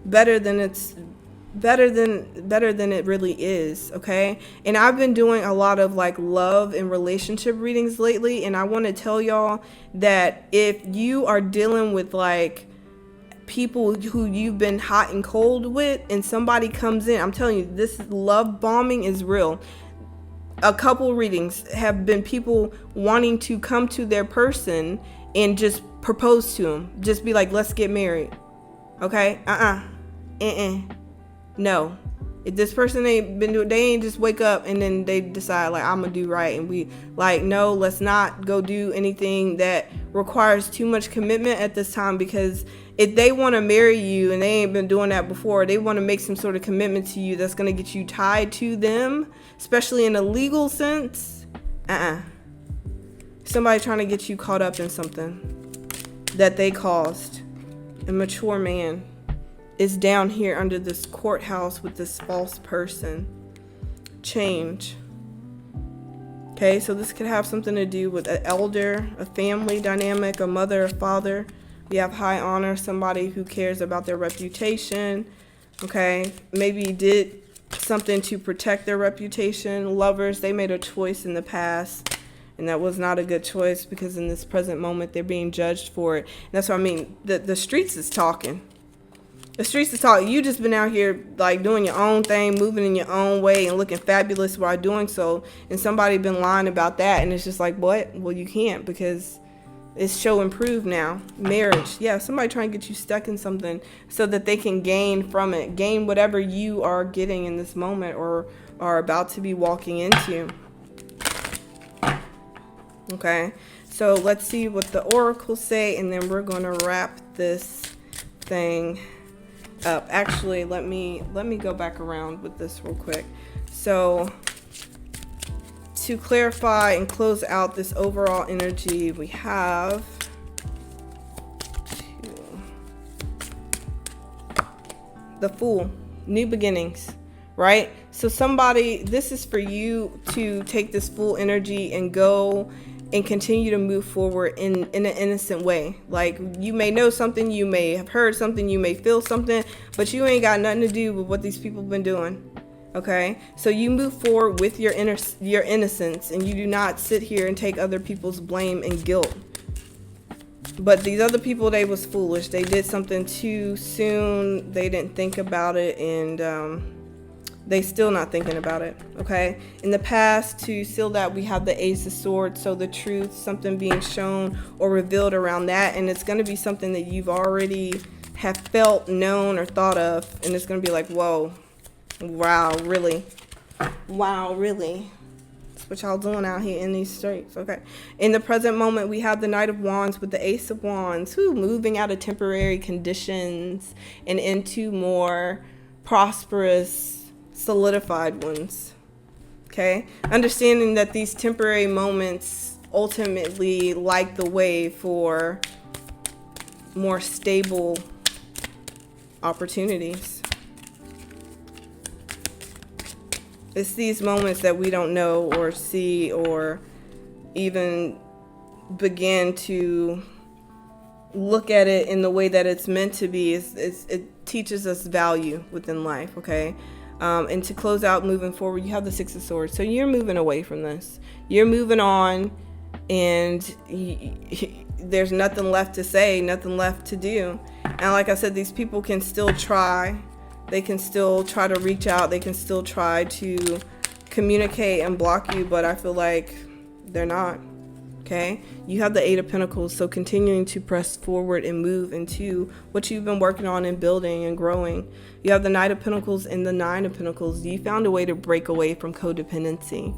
better than it's better than it really is, okay? And I've been doing a lot of like love and relationship readings lately, and I want to tell y'all that if you are dealing with like people who you've been hot and cold with and somebody comes in, I'm telling you, this love bombing is real. A couple readings have been people wanting to come to their person and just propose to them, just be like, let's get married, okay? No. If this person ain't been doing, they ain't just wake up and then they decide like, I'm gonna do right, and we like, no, let's not go do anything that requires too much commitment at this time, because if they want to marry you and they ain't been doing that before, they want to make some sort of commitment to you that's going to get you tied to them, especially in a legal sense. Somebody trying to get you caught up in something that they caused. A mature man is down here under this courthouse with this false person. Change. Okay, so this could have something to do with an elder, a family dynamic, a mother, a father. We have high honor, somebody who cares about their reputation. Okay, maybe did something to protect their reputation. Lovers, they made a choice in the past, and that was not a good choice, because in this present moment they're being judged for it. And that's what I mean. The streets is talking. The streets is talking. You just been out here like doing your own thing, moving in your own way and looking fabulous while doing so, and somebody been lying about that, and it's just like, what? Well, you can't, because it's show and prove now. Marriage. Yeah, somebody trying to get you stuck in something so that they can gain from it. Gain whatever you are getting in this moment or are about to be walking into. Okay, so let's see what the oracles say, and then we're going to wrap this thing up. Actually, let me go back around with this real quick. So to clarify and close out this overall energy, we have the Fool, new beginnings, right? So somebody, this is for you to take this Fool energy and go and continue to move forward in an innocent way. Like, you may know something, you may have heard something, you may feel something, but you ain't got nothing to do with what these people been doing. Okay, so you move forward with your innocence, and you do not sit here and take other people's blame and guilt. But these other people, they was foolish. They did something too soon. They didn't think about it, and they still not thinking about it. Okay, in the past, to seal that, we have the Ace of Swords. So the truth, something being shown or revealed around that, and it's going to be something that you've already have felt, known, or thought of, and it's going to be like, whoa. Wow, really? Wow, really? That's what y'all doing out here in these streets, okay? In the present moment, we have the Knight of Wands with the Ace of Wands, moving out of temporary conditions and into more prosperous, solidified ones, okay? Understanding that these temporary moments ultimately light the way for more stable opportunities. It's these moments that we don't know or see or even begin to look at it in the way that it's meant to be. It teaches us value within life, okay? And to close out, moving forward, you have the Six of Swords. So you're moving away from this. You're moving on, and there's nothing left to say, nothing left to do. And like I said, these people can still try. They can still try to reach out. They can still try to communicate and block you, but I feel like they're not. Okay? You have the Eight of Pentacles, so continuing to press forward and move into what you've been working on and building and growing. You have the Knight of Pentacles and the Nine of Pentacles. You found a way to break away from codependency.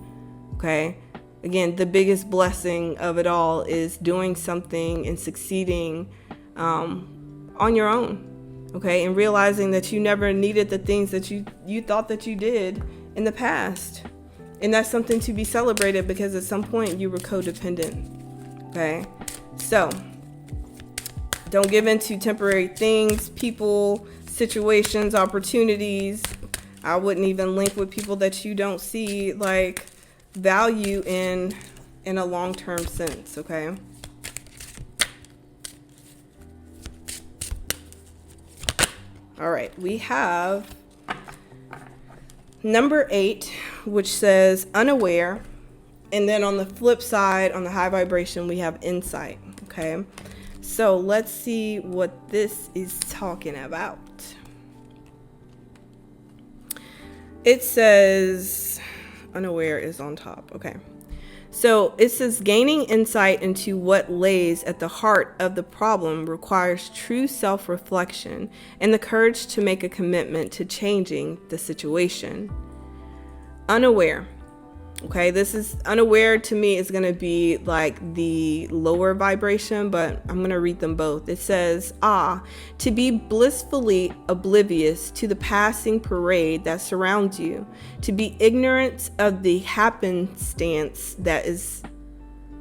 Okay? Again, the biggest blessing of it all is doing something and succeeding on your own. Okay, and realizing that you never needed the things that you thought that you did in the past. And that's something to be celebrated, because at some point you were codependent. Okay, so don't give in to temporary things, people, situations, opportunities. I wouldn't even link with people that you don't see like value in a long-term sense. Okay. All right, we have Number 8, which says unaware. And then on the flip side, on the high vibration, we have insight. Okay. So let's see what this is talking about. It says unaware is on top. Okay. So it says gaining insight into what lays at the heart of the problem requires true self-reflection and the courage to make a commitment to changing the situation. Unaware. Okay, this is unaware to me is going to be like the lower vibration, but I'm going to read them both. It says, to be blissfully oblivious to the passing parade that surrounds you, to be ignorant of the happenstance that is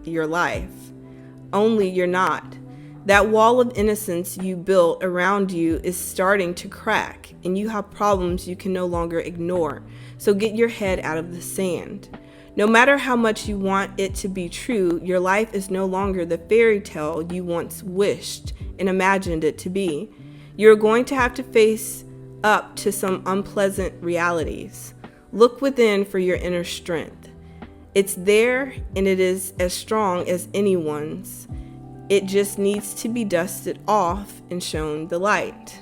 your life. Only you're not. That wall of innocence you built around you is starting to crack, and you have problems you can no longer ignore. So get your head out of the sand. No matter how much you want it to be true, your life is no longer the fairy tale you once wished and imagined it to be. You're going to have to face up to some unpleasant realities. Look within for your inner strength. It's there, and it is as strong as anyone's. It just needs to be dusted off and shown the light.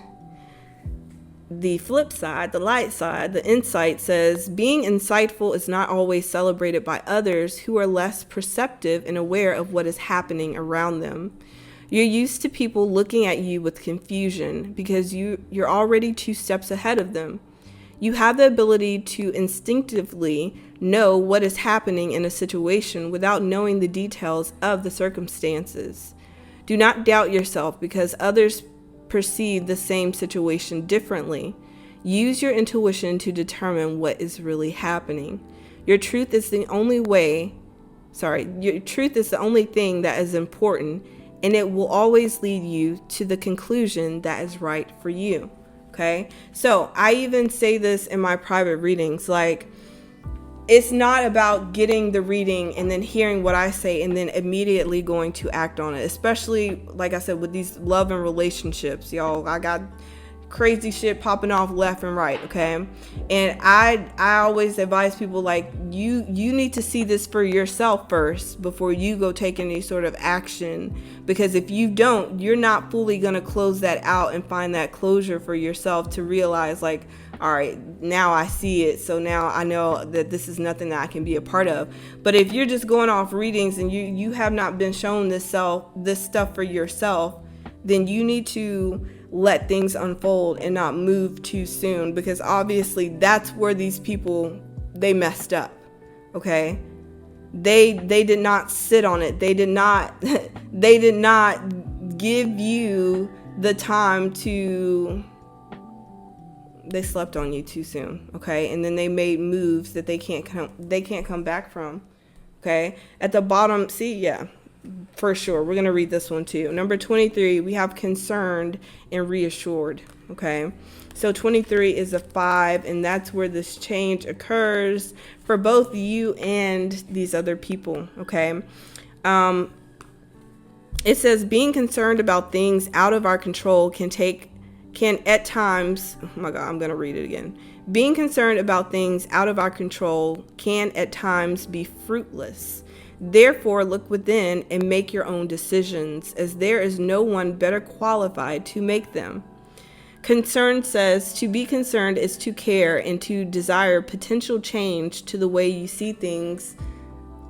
The flip side, the light side, the insight says, being insightful is not always celebrated by others who are less perceptive and aware of what is happening around them. You're used to people looking at you with confusion because you're already 2 steps ahead of them. You have the ability to instinctively know what is happening in a situation without knowing the details of the circumstances. Do not doubt yourself because others perceive the same situation differently. Use your intuition to determine what is really happening. Your truth is the only thing that is important, and it will always lead you to the conclusion that is right for you. Okay? So I even say this in my private readings, like, it's not about getting the reading and then hearing what I say and then immediately going to act on it. Especially, like I said, with these love and relationships, y'all. I got crazy shit popping off left and right, okay? And I always advise people, like, you need to see this for yourself first before you go take any sort of action. Because if you don't, you're not fully going to close that out and find that closure for yourself to realize, like, all right, now I see it, so now I know that this is nothing that I can be a part of. But if you're just going off readings and you have not been shown this stuff for yourself, then you need to let things unfold and not move too soon, because obviously that's where these people, they messed up. Okay, they did not sit on it. They did not give you the time to. They slept on you too soon, okay? And then they made moves that they can't come back from, okay? At the bottom, see, yeah, for sure. We're going to read this one too. Number 23, we have concerned and reassured, okay? So 23 is a 5, and that's where this change occurs for both you and these other people, okay? It says being concerned about things out of our control can at times, oh my God, I'm going to read it again. Being concerned about things out of our control can at times be fruitless. Therefore, look within and make your own decisions, as there is no one better qualified to make them. Concern says to be concerned is to care and to desire potential change to the way you see things,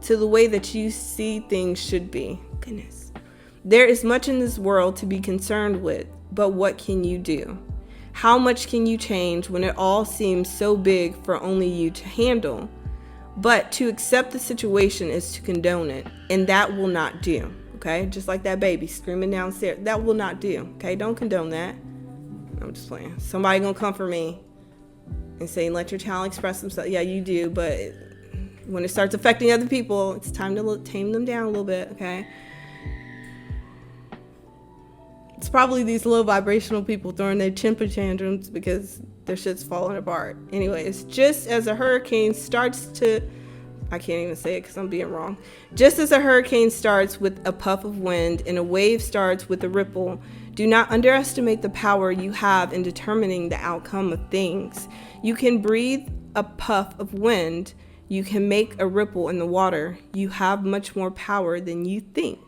to the way that you see things should be. Goodness. There is much in this world to be concerned with. But what can you do? How much can you change when it all seems so big for only you to handle? But to accept the situation is to condone it, and that will not do, okay? Just like that baby screaming downstairs, that will not do, okay? Don't condone that. I'm just playing. Somebody gonna come for me and say, let your child express themselves. Yeah, you do, but when it starts affecting other people, it's time to tame them down a little bit, okay? It's probably these low vibrational people throwing their temper tantrums because their shit's falling apart. Anyways, just as a hurricane starts to, I can't even say it because I'm being wrong. Just as a hurricane starts with a puff of wind and a wave starts with a ripple, do not underestimate the power you have in determining the outcome of things. You can breathe a puff of wind, you can make a ripple in the water. You have much more power than you think.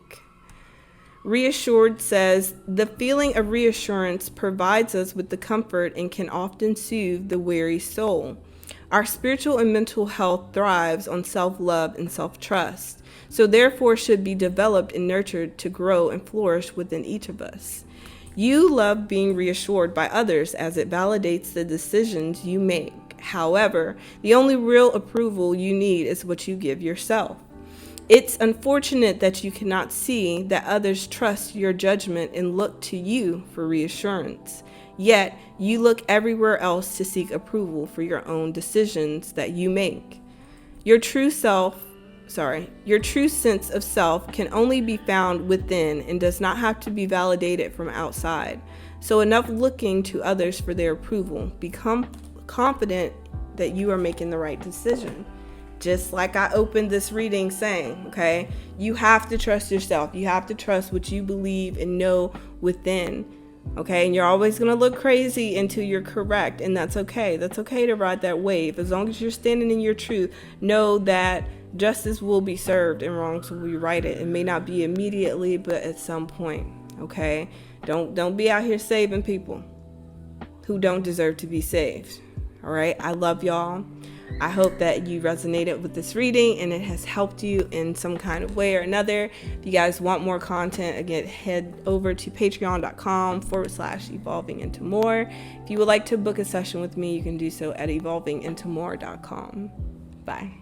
Reassured says, the feeling of reassurance provides us with the comfort and can often soothe the weary soul. Our spiritual and mental health thrives on self-love and self-trust, so therefore should be developed and nurtured to grow and flourish within each of us. You love being reassured by others as it validates the decisions you make. However, the only real approval you need is what you give yourself. It's unfortunate that you cannot see that others trust your judgment and look to you for reassurance. Yet, you look everywhere else to seek approval for your own decisions that you make. Your true sense of self can only be found within and does not have to be validated from outside. So enough looking to others for their approval. Become confident that you are making the right decision. Just like I opened this reading saying, okay, you have to trust yourself. You have to trust what you believe and know within, okay? And you're always going to look crazy until you're correct, and that's okay. That's okay to ride that wave. As long as you're standing in your truth, know that justice will be served and wrongs will be righted. It may not be immediately, but at some point, okay? Don't be out here saving people who don't deserve to be saved, all right? I love y'all. I hope that you resonated with this reading and it has helped you in some kind of way or another. If you guys want more content, again, head over to patreon.com/evolving into more. If you would like to book a session with me, you can do so at evolvingintomore.com. Bye.